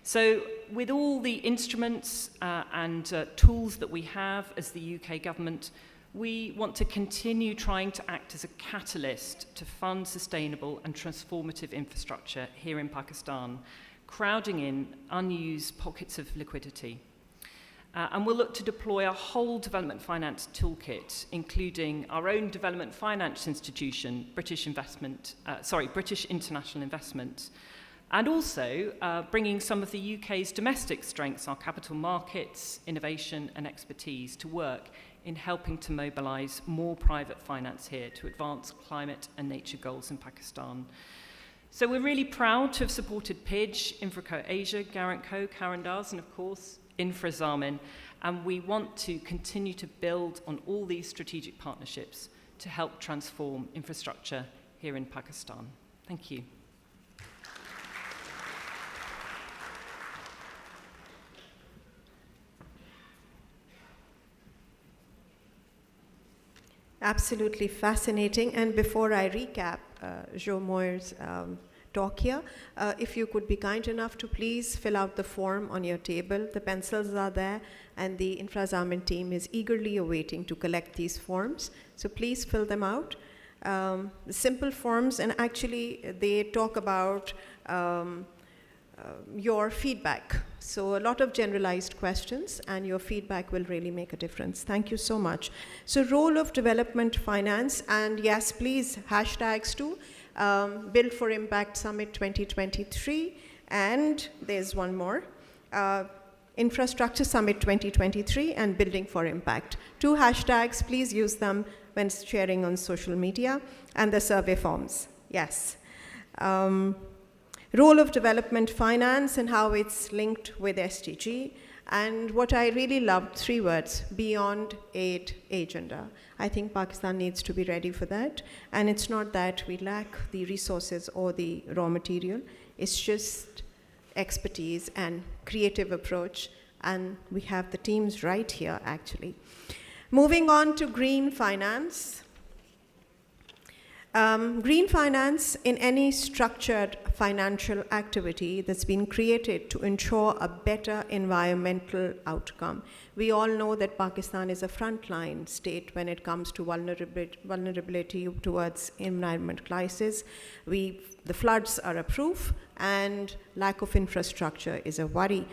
So with all the instruments and tools that we have as the UK government, we want to continue trying to act as a catalyst to fund sustainable and transformative infrastructure here in Pakistan, crowding in unused pockets of liquidity. And we'll look to deploy a whole development finance toolkit, including our own development finance institution, British International Investment, and also bringing some of the UK's domestic strengths, our capital markets, innovation and expertise to work in helping to mobilise more private finance here to advance climate and nature goals in Pakistan. So we're really proud to have supported PIDGE, Infraco Asia, Guaranco, Carandaz, and of course, Infrazamin, and we want to continue to build on all these strategic partnerships to help transform infrastructure here in Pakistan. Thank you. Absolutely fascinating. And before I recap Jo Moyer's talk here, if you could be kind enough to please fill out the form on your table. The pencils are there, and the Infrazamin team is eagerly awaiting to collect these forms. So please fill them out. Simple forms, and actually they talk about your feedback. So a lot of generalized questions, and your feedback will really make a difference. Thank you so much. So role of development finance, and yes, please, hashtags too. Build for Impact Summit 2023, and there's one more, Infrastructure Summit 2023 and Building for Impact. 2 hashtags, please use them when sharing on social media, and the survey forms, yes. Role of development finance and how it's linked with SDG. And what I really loved, 3 words, beyond aid agenda. I think Pakistan needs to be ready for that. And it's not that we lack the resources or the raw material. It's just expertise and creative approach. And we have the teams right here, actually. Moving on to green finance. Green finance in any structured financial activity that's been created to ensure a better environmental outcome. We all know that Pakistan is a frontline state when it comes to vulnerability towards environment crisis. The floods are a proof, and lack of infrastructure is a worry.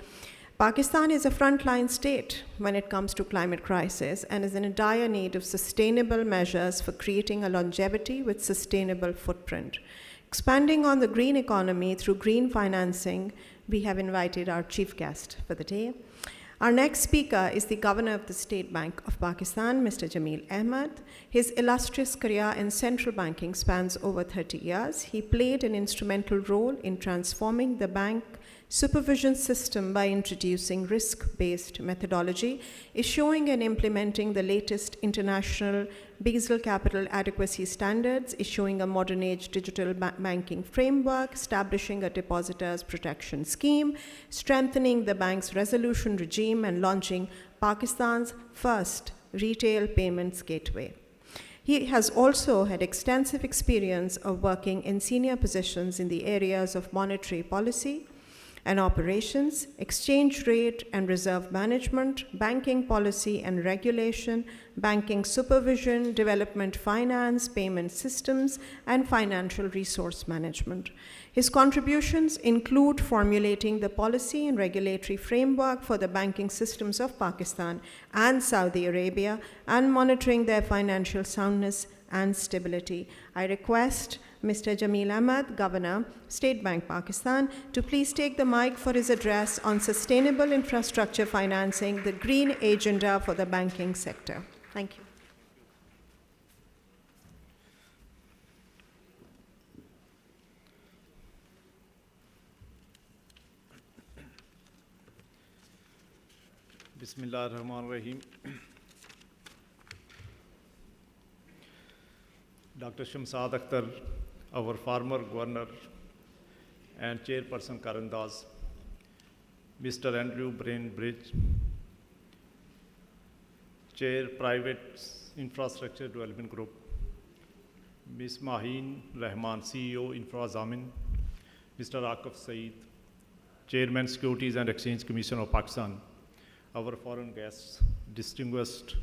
Pakistan is a frontline state when it comes to climate crisis and is in a dire need of sustainable measures for creating a longevity with sustainable footprint. Expanding on the green economy through green financing, we have invited our chief guest for the day. Our next speaker is the Governor of the State Bank of Pakistan, Mr. Jameel Ahmed. His illustrious career in central banking spans over 30 years. He played an instrumental role in transforming the bank supervision system by introducing risk-based methodology, issuing and implementing the latest international Basel capital adequacy standards, issuing a modern-age digital banking framework, establishing a depositors protection scheme, strengthening the bank's resolution regime, and launching Pakistan's first retail payments gateway. He has also had extensive experience of working in senior positions in the areas of monetary policy and operations, exchange rate and reserve management, banking policy and regulation, banking supervision, development finance, payment systems, and financial resource management. His contributions include formulating the policy and regulatory framework for the banking systems of Pakistan and Saudi Arabia and monitoring their financial soundness and stability. I request Mr. Jameel Ahmad, Governor, State Bank, Pakistan, to please take the mic for his address on sustainable infrastructure financing, the green agenda for the banking sector. Thank you. Bismillah ar-Rahman ar-Rahim. Dr. Shamsad Akhtar, our former governor and chairperson Karandaz, Mr. Andrew Brainbridge, Chair Private Infrastructure Development Group, Ms. Maheen Rahman, CEO InfraZamin, Mr. Aqaf Saeed, Chairman Securities and Exchange Commission of Pakistan, our foreign guests, distinguished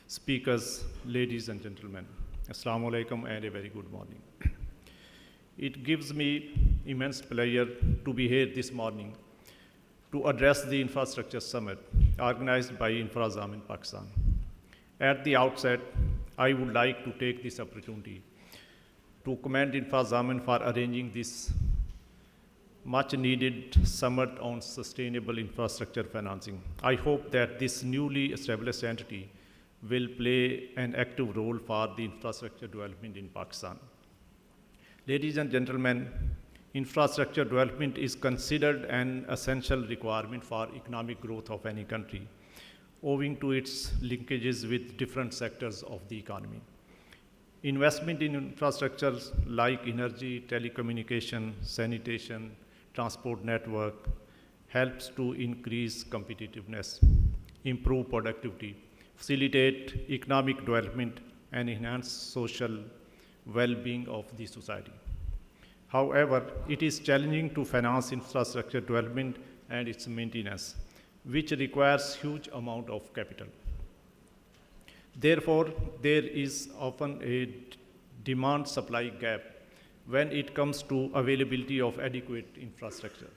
speakers, ladies and gentlemen, Assalamu alaikum and a very good morning. It gives me immense pleasure to be here this morning to address the Infrastructure Summit organized by InfraZamin Pakistan. At the outset, I would like to take this opportunity to commend InfraZamin for arranging this much needed summit on sustainable infrastructure financing. I hope that this newly established entity will play an active role for the infrastructure development in Pakistan. Ladies and gentlemen, infrastructure development is considered an essential requirement for economic growth of any country, owing to its linkages with different sectors of the economy. Investment in infrastructures like energy, telecommunication, sanitation, transport network helps to increase competitiveness, improve productivity, facilitate economic development, and enhance social well-being of the society. However, it is challenging to finance infrastructure development and its maintenance, which requires huge amount of capital. Therefore, there is often a demand-supply gap when it comes to availability of adequate infrastructure.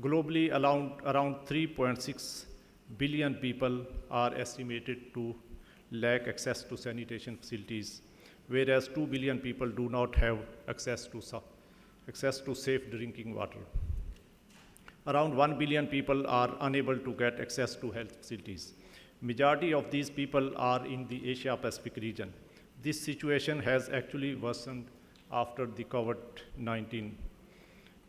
Globally, around 3.6 billion people are estimated to lack access to sanitation facilities, whereas 2 billion people do not have access to safe drinking water. Around 1 billion people are unable to get access to health facilities. Majority of these people are in the Asia-Pacific region. This situation has actually worsened after the COVID-19.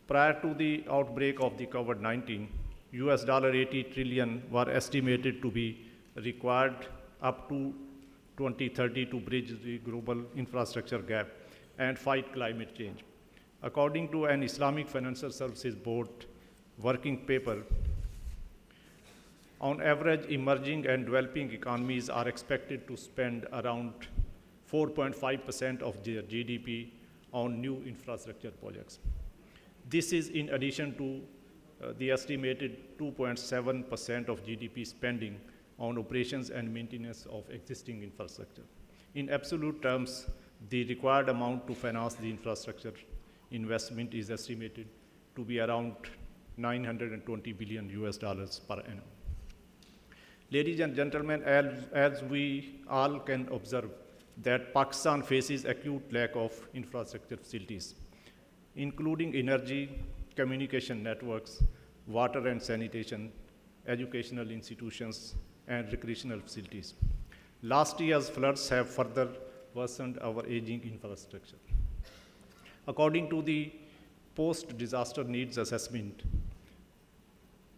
Prior to the outbreak of the COVID-19, US $80 trillion were estimated to be required up to 2030 to bridge the global infrastructure gap and fight climate change. According to an Islamic Financial Services Board working paper, on average, emerging and developing economies are expected to spend around 4.5% of their GDP on new infrastructure projects. This is in addition to the estimated 2.7% of GDP spending on operations and maintenance of existing infrastructure. In absolute terms, the required amount to finance the infrastructure investment is estimated to be around $920 billion per annum. Ladies and gentlemen, as we all can observe, that Pakistan faces acute lack of infrastructure facilities, including energy, communication networks, water and sanitation, educational institutions, and recreational facilities. Last year's floods have further worsened our aging infrastructure. According to the Post-Disaster Needs Assessment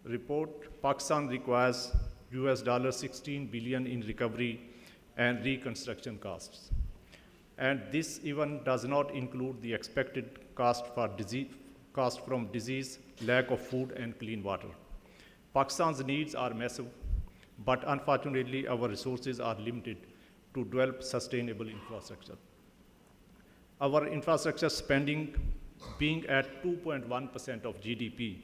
report, Pakistan requires US $16 billion in recovery and reconstruction costs. And this even does not include the expected cost from disease, lack of food, and clean water. Pakistan's needs are massive, but unfortunately our resources are limited to develop sustainable infrastructure. Our infrastructure spending, being at 2.1% of GDP,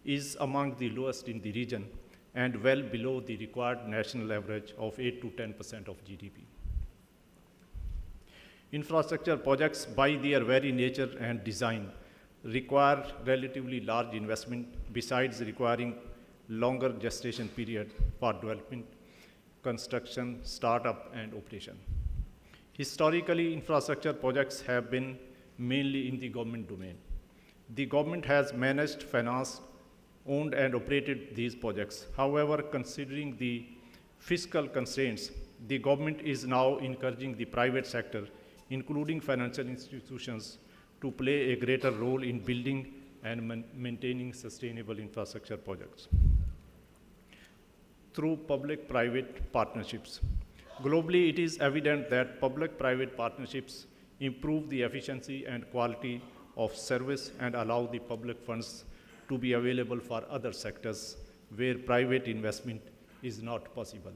is among the lowest in the region and well below the required national average of 8 to 10% of GDP. Infrastructure projects, by their very nature and design, require relatively large investment besides requiring longer gestation period for development, construction, startup, and operation. Historically, infrastructure projects have been mainly in the government domain. The government has managed, financed, owned, and operated these projects. However, considering the fiscal constraints, the government is now encouraging the private sector, including financial institutions, to play a greater role in building and maintaining sustainable infrastructure projects through public-private partnerships. Globally, it is evident that public-private partnerships improve the efficiency and quality of service and allow the public funds to be available for other sectors where private investment is not possible.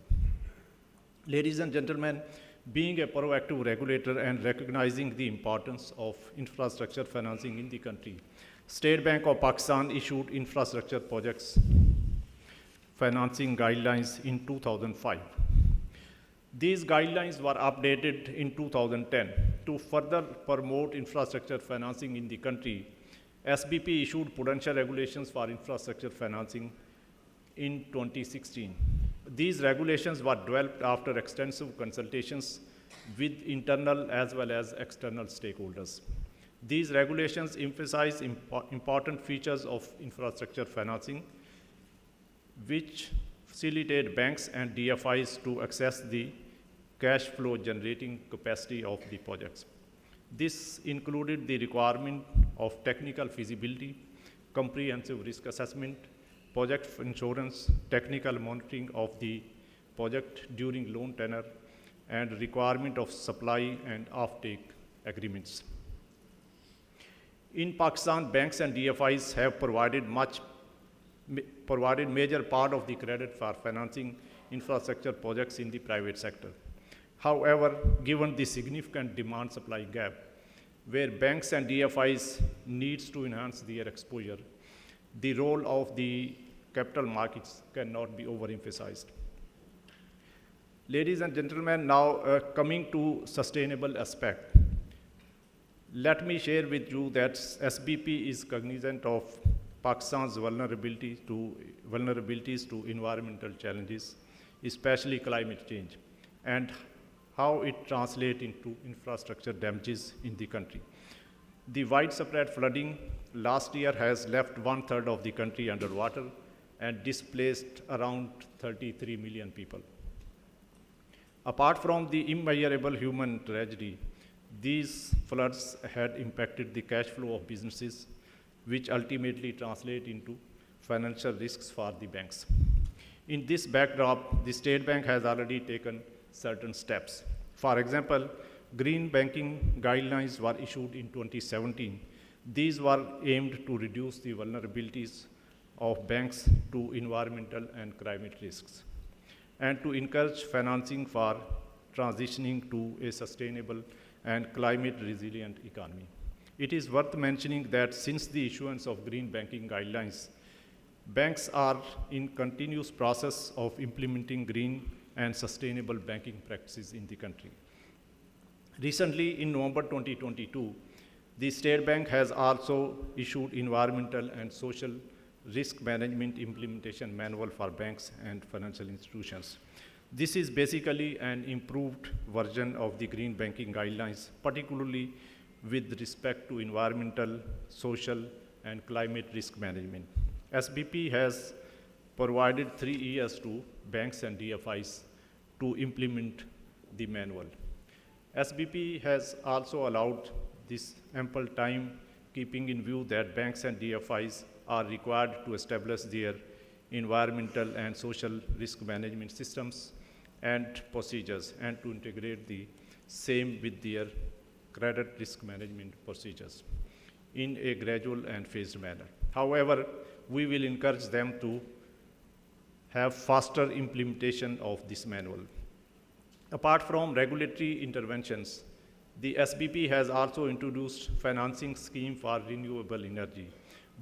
Ladies and gentlemen, being a proactive regulator and recognizing the importance of infrastructure financing in the country, State Bank of Pakistan issued infrastructure projects financing guidelines in 2005. These guidelines were updated in 2010 to further promote infrastructure financing in the country. SBP issued prudential regulations for infrastructure financing in 2016. These regulations were developed after extensive consultations with internal as well as external stakeholders. These regulations emphasize important features of infrastructure financing, which facilitate banks and DFIs to access the cash flow generating capacity of the projects. This included the requirement of technical feasibility, comprehensive risk assessment, project insurance, technical monitoring of the project during loan tenure, and requirement of supply and offtake agreements. In Pakistan, banks and DFIs have provided major part of the credit for financing infrastructure projects in the private sector. However, given the significant demand-supply gap, where banks and DFIs needs to enhance their exposure, the role of the capital markets cannot be overemphasized. Ladies and gentlemen, now coming to sustainable aspect. Let me share with you that SBP is cognizant of Pakistan's vulnerabilities to environmental challenges, especially climate change, and how it translates into infrastructure damages in the country. The widespread flooding last year has left 1/3 of the country underwater and displaced around 33 million people. Apart from the immeasurable human tragedy, these floods had impacted the cash flow of businesses, which ultimately translate into financial risks for the banks. In this backdrop, the State Bank has already taken certain steps. For example, green banking guidelines were issued in 2017. These were aimed to reduce the vulnerabilities of banks to environmental and climate risks, and to encourage financing for transitioning to a sustainable and climate-resilient economy. It is worth mentioning that since the issuance of green banking guidelines, banks are in continuous process of implementing green and sustainable banking practices in the country. Recently, in November 2022, the State Bank has also issued environmental and social risk management implementation manual for banks and financial institutions. This is basically an improved version of the green banking guidelines, particularly with respect to environmental, social, and climate risk management. SBP has provided 3 years to banks and DFIs to implement the manual. SBP has also allowed this ample time, keeping in view that banks and DFIs are required to establish their environmental and social risk management systems and procedures, and to integrate the same with their credit risk management procedures in a gradual and phased manner. However, we will encourage them to have faster implementation of this manual. Apart from regulatory interventions, the SBP has also introduced financing scheme for renewable energy,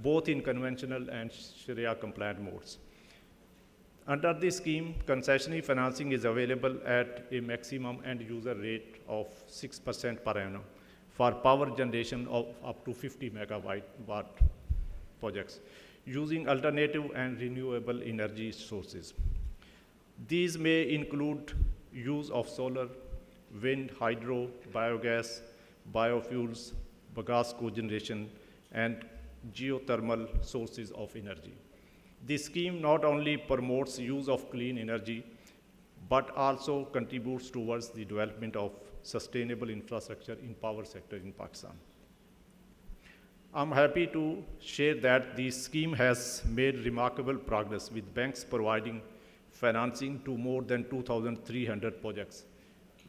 both in conventional and Sharia-compliant modes. Under this scheme, concessionary financing is available at a maximum end-user rate of 6% per annum for power generation of up to 50 megawatt projects using alternative and renewable energy sources. These may include use of solar, wind, hydro, biogas, biofuels, bagasse cogeneration, and geothermal sources of energy. This scheme not only promotes use of clean energy, but also contributes towards the development of sustainable infrastructure in power sector in Pakistan. I'm happy to share that the scheme has made remarkable progress with banks providing financing to more than 2,300 projects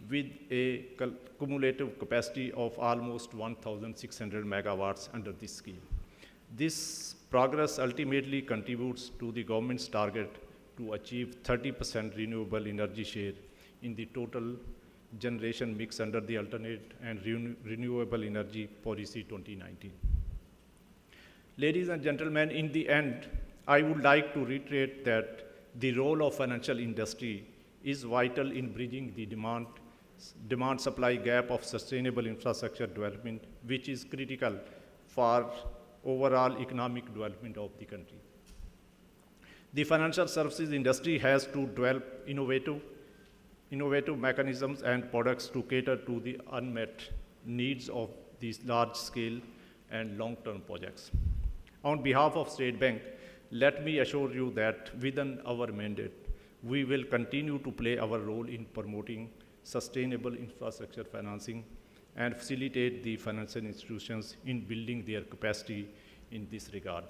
with a cumulative capacity of almost 1,600 megawatts under this scheme. This progress ultimately contributes to the government's target to achieve 30% renewable energy share in the total generation mix under the Alternate and Renewable Energy Policy 2019. Ladies and gentlemen, in the end, I would like to reiterate that the role of financial industry is vital in bridging the demand-supply gap of sustainable infrastructure development, which is critical for overall economic development of the country. The financial services industry has to develop innovative mechanisms and products to cater to the unmet needs of these large-scale and long-term projects. On behalf of State Bank, let me assure you that within our mandate, we will continue to play our role in promoting sustainable infrastructure financing and facilitate the financial institutions in building their capacity in this regard.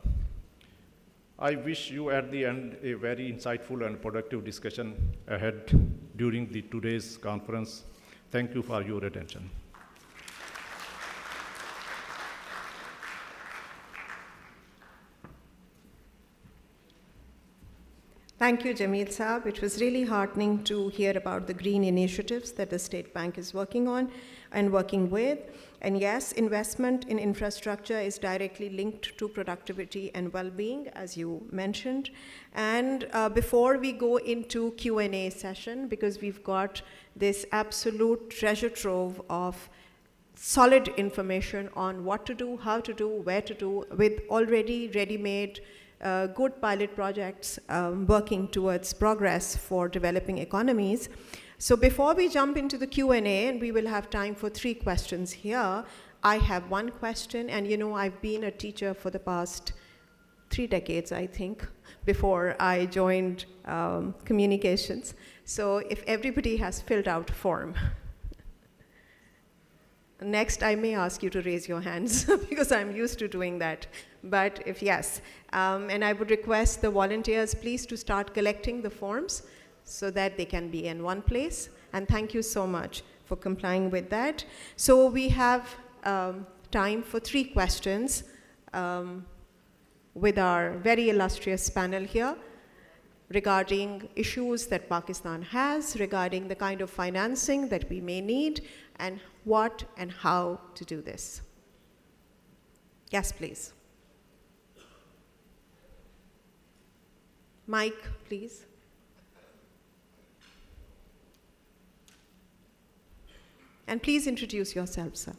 I wish you at the end a very insightful and productive discussion ahead during today's conference. Thank you for your attention. Thank you, Jameel Saab. It was really heartening to hear about the green initiatives that the State Bank is working on and working with. And yes, investment in infrastructure is directly linked to productivity and well-being, as you mentioned. And before we go into Q&A session, because we've got this absolute treasure trove of solid information on what to do, how to do, where to do, with already ready-made good pilot projects working towards progress for developing economies. So before we jump into the Q&A, and we will have time for 3 questions here, I have one question, and you know, I've been a teacher for the past 3 decades, I think, before I joined communications. So if everybody has filled out a form, next, I may ask you to raise your hands because I'm used to doing that. But if yes, and I would request the volunteers please to start collecting the forms so that they can be in one place. And thank you so much for complying with that. So we have time for 3 questions with our very illustrious panel here regarding issues that Pakistan has, regarding the kind of financing that we may need, and what and how to do this. Yes, please. Mike, please. And please introduce yourself, sir.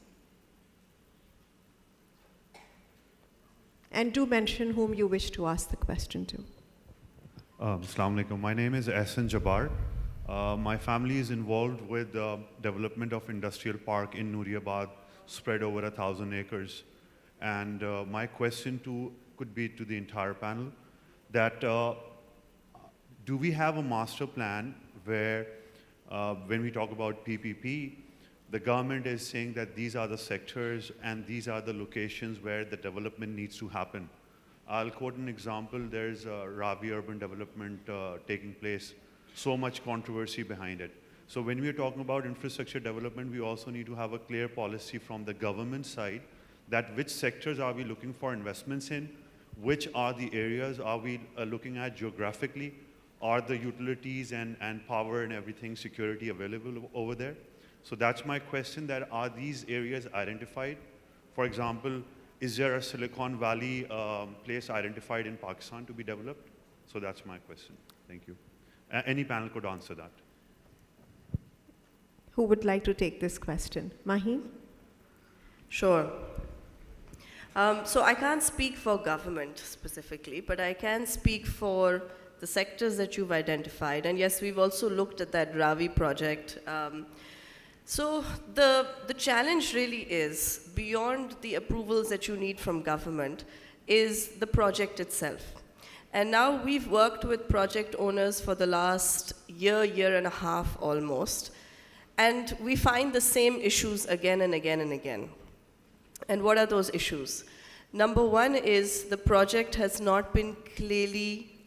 And do mention whom you wish to ask the question to. Assalamu alaikum. My name is Ehsan Jabbar. My family is involved with the development of industrial park in Nooriabad, spread over 1,000 acres. And my question could be to the entire panel, that do we have a master plan where when we talk about PPP, the government is saying that these are the sectors and these are the locations where the development needs to happen. I'll quote an example. There's Ravi urban development taking place. So much controversy behind it. So when we're talking about infrastructure development, we also need to have a clear policy from the government side that which sectors are we looking for investments in, which are the areas are we looking at geographically, are the utilities and power and everything, security available over there? So that's my question, that are these areas identified? For example, is there a Silicon Valley place identified in Pakistan to be developed? So that's my question. Thank you. Any panel could answer that. Who would like to take this question? Maheen? Sure. So I can't speak for government specifically, but I can speak for the sectors that you've identified. And yes, we've also looked at that Ravi project. So the challenge really is, beyond the approvals that you need from government, is the project itself. And now we've worked with project owners for the last year and a half almost, and we find the same issues again and again and again. And what are those issues? Number one is the project has not been clearly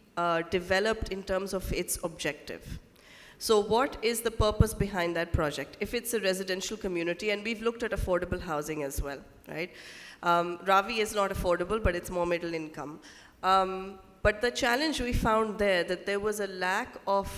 developed in terms of its objective. So what is the purpose behind that project? If it's a residential community, and we've looked at affordable housing as well, right? Ravi is not affordable, but it's more middle income. But the challenge we found there, that there was a lack of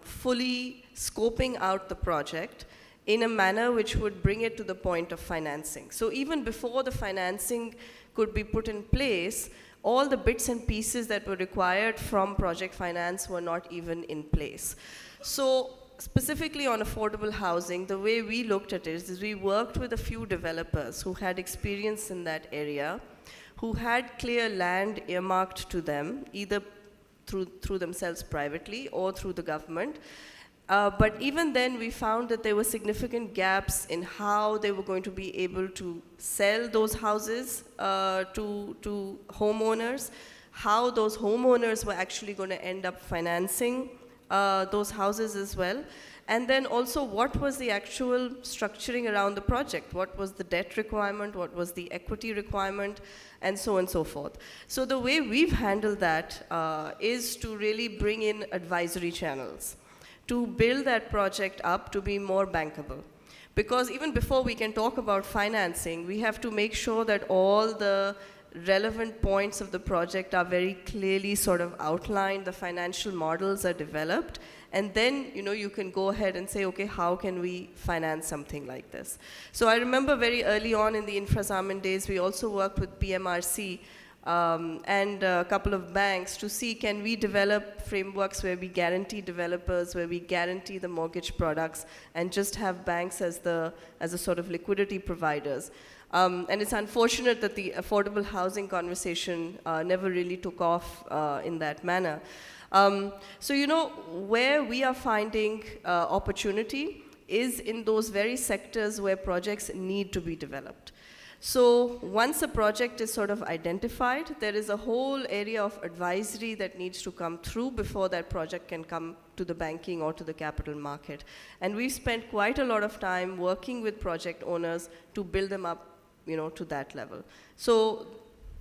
fully scoping out the project in a manner which would bring it to the point of financing. So even before the financing could be put in place, all the bits and pieces that were required from project finance were not even in place. So specifically on affordable housing, the way we looked at it is we worked with a few developers who had experience in that area, who had clear land earmarked to them, either through themselves privately or through the government. But even then, we found that there were significant gaps in how they were going to be able to sell those houses to homeowners, how those homeowners were actually going to end up financing those houses as well, and then also what was the actual structuring around the project, what was the debt requirement, what was the equity requirement, and so on and so forth. So the way we've handled that is to really bring in advisory channels, to build that project up to be more bankable. Because even before we can talk about financing, we have to make sure that all the relevant points of the project are very clearly sort of outlined, the financial models are developed, and then you can go ahead and say, okay, how can we finance something like this? So I remember very early on in the InfraZamin days, we also worked with PMRC and a couple of banks to see, can we develop frameworks where we guarantee developers, where we guarantee the mortgage products, and just have banks as a sort of liquidity providers. And it's unfortunate that the affordable housing conversation never really took off in that manner. So where we are finding opportunity is in those very sectors where projects need to be developed. So once a project is sort of identified, there is a whole area of advisory that needs to come through before that project can come to the banking or to the capital market. And we've spent quite a lot of time working with project owners to build them up, to that level. So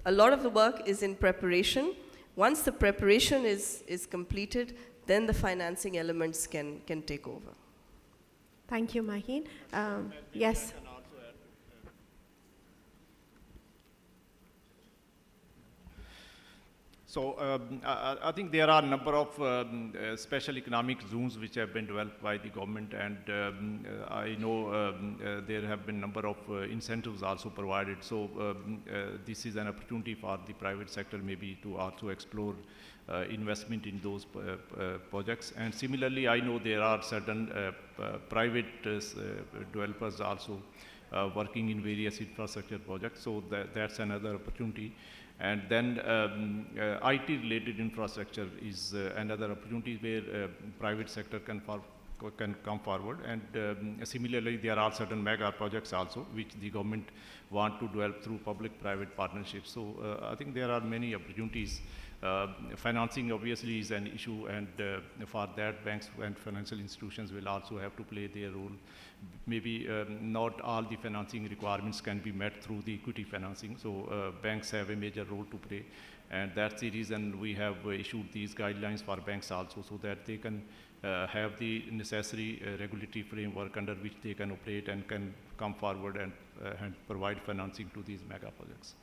a lot of the work is in preparation. Once the preparation is completed, then the financing elements can take over. Thank you, Maheen. Yes. So I think there are a number of special economic zones which have been developed by the government, and I know there have been a number of incentives also provided. So this is an opportunity for the private sector maybe to also explore investment in those projects. And similarly, I know there are certain private developers also working in various infrastructure projects. So that's another opportunity. And then IT-related infrastructure is another opportunity where private sector can come forward. And similarly, there are certain mega projects also which the government want to develop through public-private partnerships. So I think there are many opportunities. Financing obviously is an issue, and for that banks and financial institutions will also have to play their role. Maybe not all the financing requirements can be met through the equity financing, so banks have a major role to play, and that's the reason we have issued these guidelines for banks also, so that they can have the necessary regulatory framework under which they can operate and can come forward and provide financing to these mega projects.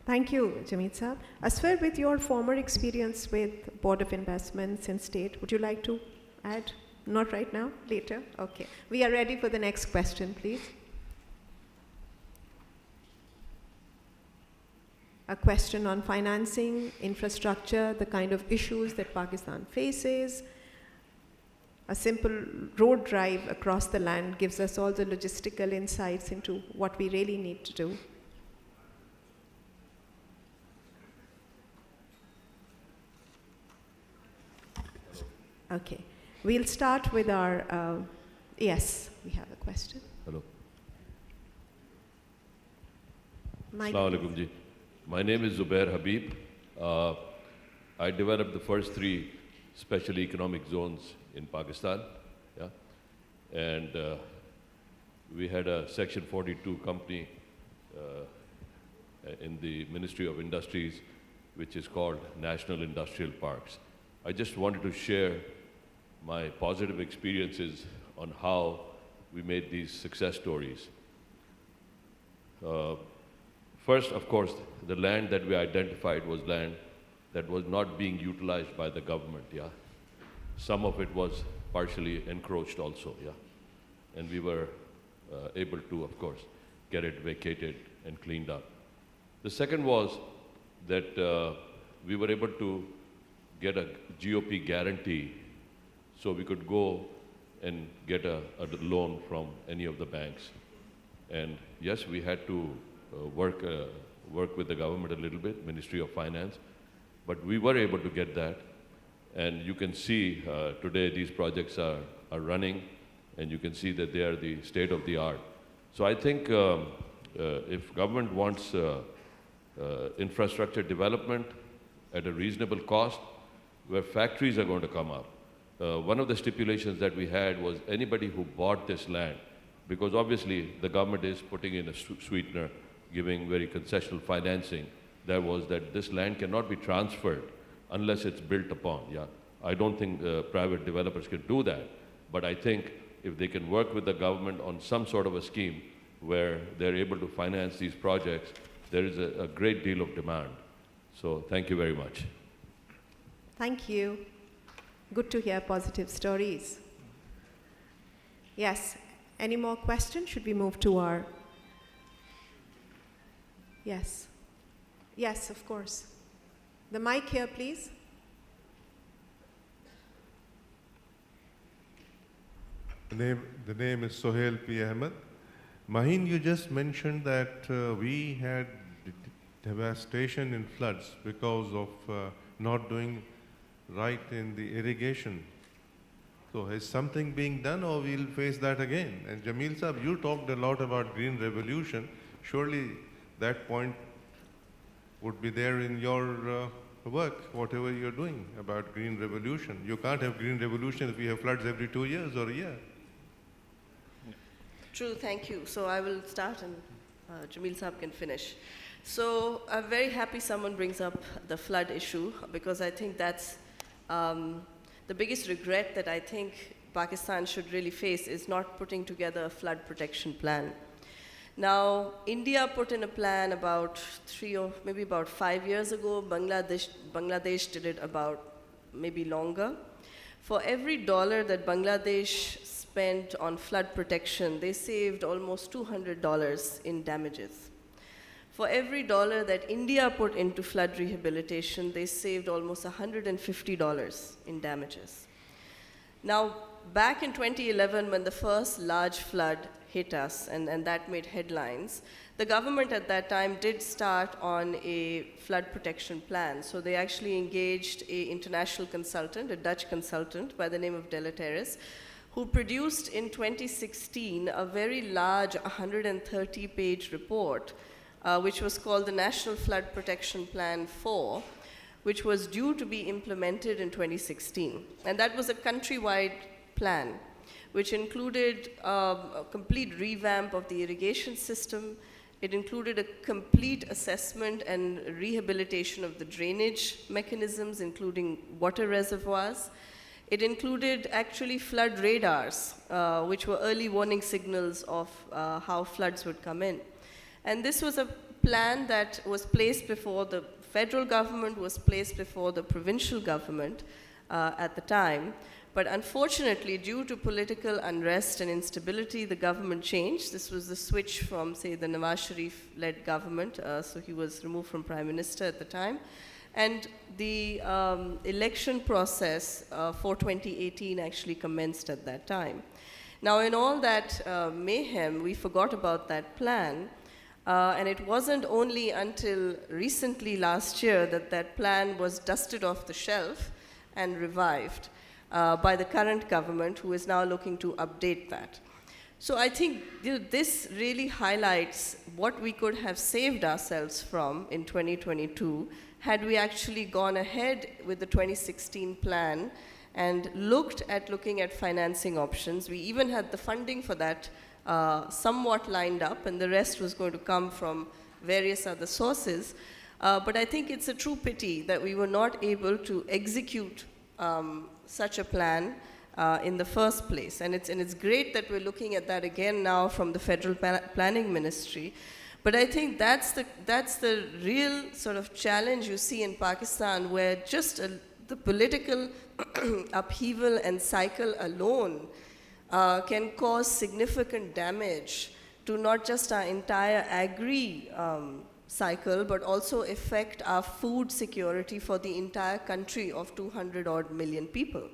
Thank you, Jameel Saab. Aswar, with your former experience with Board of Investments and State, would you like to add? Not right now, later? Okay. We are ready for the next question, please. A question on financing, infrastructure, the kind of issues that Pakistan faces. A simple road drive across the land gives us all the logistical insights into what we really need to do. Okay. We'll start with our, yes, we have a question. Hello. Mike. Assalamu alaikum ji. My name is Zubair Habib. I developed the first 3 special economic zones in Pakistan. Yeah? And we had a Section 42 company in the Ministry of Industries, which is called National Industrial Parks. I just wanted to share my positive experiences on how we made these success stories. First, of course, the land that we identified was land that was not being utilized by the government, yeah. Some of it was partially encroached also, yeah. And we were able to, of course, get it vacated and cleaned up. The second was that we were able to get a GOP guarantee so we could go and get a loan from any of the banks. And yes, we had to work with the government a little bit, Ministry of Finance, but we were able to get that. And you can see today these projects are running, and you can see that they are the state of the art. So I think if government wants infrastructure development at a reasonable cost, where factories are going to come up, one of the stipulations that we had was anybody who bought this land, because obviously the government is putting in a sweetener, giving very concessional financing, that was that this land cannot be transferred unless it's built upon, yeah. I don't think private developers can do that, but I think if they can work with the government on some sort of a scheme where they're able to finance these projects, there is a great deal of demand. So thank you very much. Thank you. Good to hear positive stories. Yes, any more questions? Should we move to our... Yes. Yes, of course. The mic here, please. The name is Sohail P. Ahmed. Maheen, you just mentioned that we had devastation in floods because of not doing right in the irrigation. So is something being done, or we'll face that again? And Jameel Saab, you talked a lot about green revolution. Surely that point would be there in your work, whatever you're doing about green revolution. You can't have green revolution if we have floods every 2 years or a year. True, thank you. So I will start and Jameel Saab can finish. So I'm very happy someone brings up the flood issue, because I think that's the biggest regret that I think Pakistan should really face is not putting together a flood protection plan. Now, India put in a plan about 3 or maybe about 5 years ago. Bangladesh did it about maybe longer. For every dollar that Bangladesh spent on flood protection, they saved almost $200 in damages. For every dollar that India put into flood rehabilitation, they saved almost $150 in damages. Now, back in 2011, when the first large flood hit us, and that made headlines, the government at that time did start on a flood protection plan. So they actually engaged an international consultant, a Dutch consultant by the name of Deleteris, who produced in 2016 a very large 130-page report, which was called the National Flood Protection Plan 4, which was due to be implemented in 2016. And that was a countrywide plan, which included a complete revamp of the irrigation system. It included a complete assessment and rehabilitation of the drainage mechanisms, including water reservoirs. It included actually flood radars, which were early warning signals of how floods would come in. And this was a plan that was placed before the federal government, was placed before the provincial government at the time. But unfortunately, due to political unrest and instability, the government changed. This was the switch from, say, the Nawaz Sharif-led government, so he was removed from Prime Minister at the time. And the election process for 2018 actually commenced at that time. Now, in all that mayhem, we forgot about that plan. And it wasn't only until recently last year that that plan was dusted off the shelf and revived by the current government, who is now looking to update that. So I think this really highlights what we could have saved ourselves from in 2022 had we actually gone ahead with the 2016 plan and looking at financing options. We even had the funding for that somewhat lined up, and the rest was going to come from various other sources. But I think it's a true pity that we were not able to execute such a plan in the first place. And it's great that we're looking at that again now from the Federal Planning Ministry. But I think that's the real sort of challenge you see in Pakistan, where just the political upheaval and cycle alone can cause significant damage to not just our entire agri cycle, but also affect our food security for the entire country of 200-odd million people.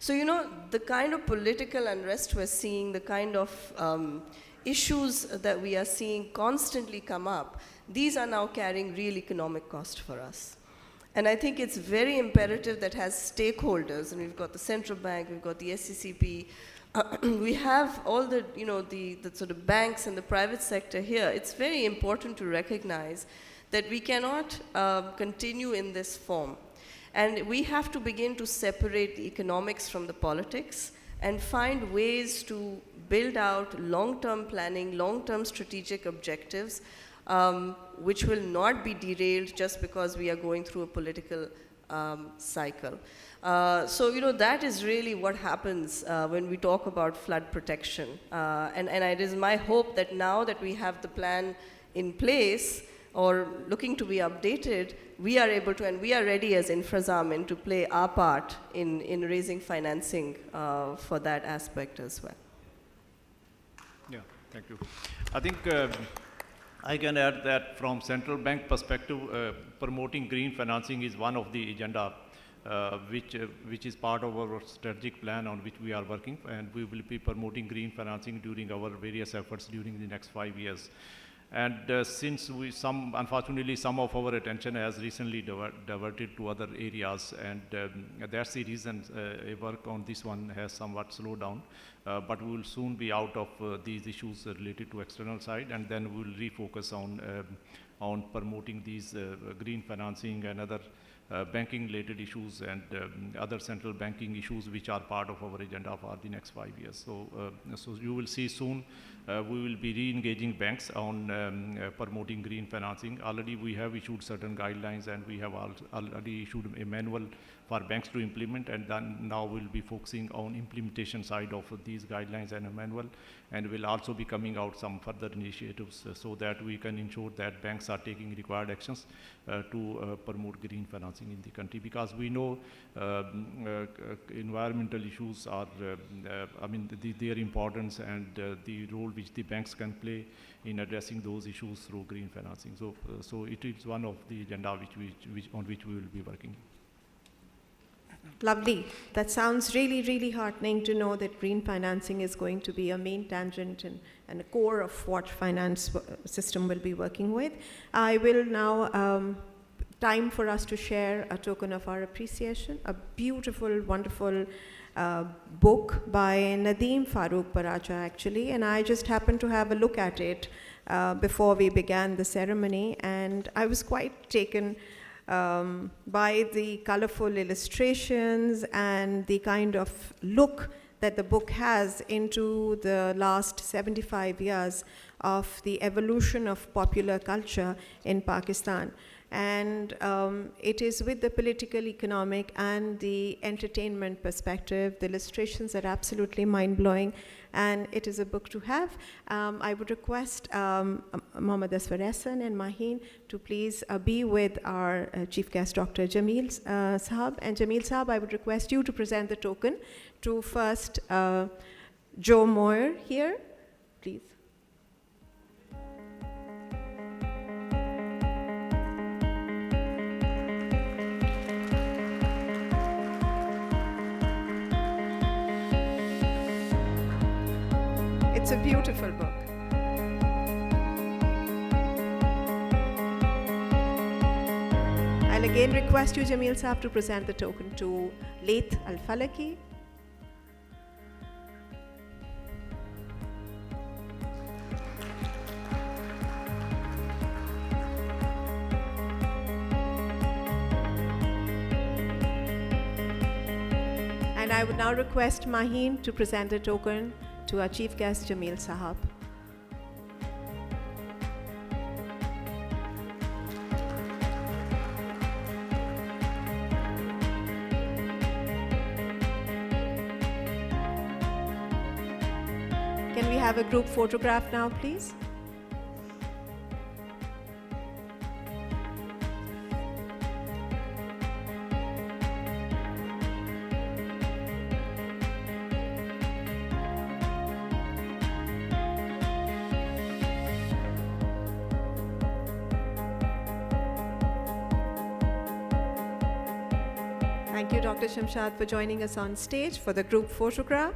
So, you know, the kind of political unrest we're seeing, the kind of issues that we are seeing constantly come up, these are now carrying real economic cost for us. And I think it's very imperative that as stakeholders, and we've got the central bank, we've got the SCCP, we have all the, you know, the sort of banks and the private sector here. It's very important to recognize that we cannot continue in this form. And we have to begin to separate the economics from the politics and find ways to build out long-term planning, long-term strategic objectives, which will not be derailed just because we are going through a political cycle. So, you know, that is really what happens when we talk about flood protection. And it is my hope that now that we have the plan in place or looking to be updated, we are able to, and we are ready as Infrazamin to play our part in raising financing for that aspect as well. Yeah, thank you. I think I can add that from central bank perspective, promoting green financing is one of the agenda which is part of our strategic plan on which we are working, and we will be promoting green financing during our various efforts during the next 5 years. And since unfortunately, some of our attention has recently diverted to other areas, and that's the reason work on this one has somewhat slowed down. But we will soon be out of these issues related to external side, and then we will refocus on promoting these green financing and other banking-related issues and other central banking issues which are part of our agenda for the next 5 years. So, so you will see soon we will be re-engaging banks on promoting green financing. Already we have issued certain guidelines, and we have already issued a manual for banks to implement, and then now we'll be focusing on implementation side of these guidelines and a manual, and we'll also be coming out some further initiatives so that we can ensure that banks are taking required actions to promote green financing in the country, because we know environmental issues are, I mean, their importance and the role which the banks can play in addressing those issues through green financing. So, so it is one of the agenda on which we will be working. Lovely. That sounds really, really heartening to know that green financing is going to be a main tangent and a core of what finance system will be working with. I will now, time for us to share a token of our appreciation, a beautiful, wonderful book by Nadeem Farooq Baracha actually, and I just happened to have a look at it before we began the ceremony, and I was quite taken by the colorful illustrations and the kind of look that the book has into the last 75 years of the evolution of popular culture in Pakistan. And it is with the political, economic, and the entertainment perspective. The illustrations are absolutely mind-blowing, and it is a book to have. I would request Mohammad Aswar Ehsan and Maheen to please be with our chief guest, Dr. Jameel Sahab. And Jameel Sahab, I would request you to present the token to first Joe Moyer here, please. It's a beautiful book. I'll again request you, Jameel Sahab, to present the token to Laith Al-Falaki. And I would now request Maheen to present the token to our chief guest, Jameel Sahab. Can we have a group photograph now, please? Thank you, Dr. Shamshad, for joining us on stage for the group photograph.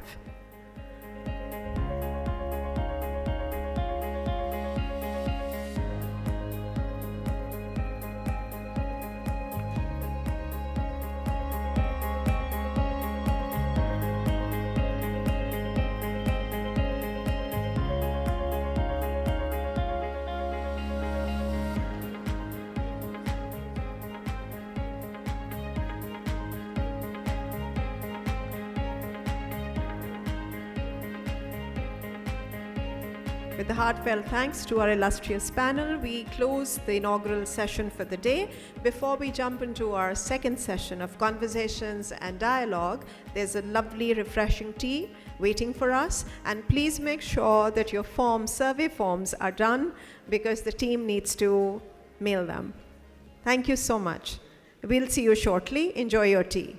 With the heartfelt thanks to our illustrious panel, we close the inaugural session for the day. Before we jump into our second session of conversations and dialogue, there's a lovely, refreshing tea waiting for us. And please make sure that your survey forms are done, because the team needs to mail them. Thank you so much. We'll see you shortly. Enjoy your tea.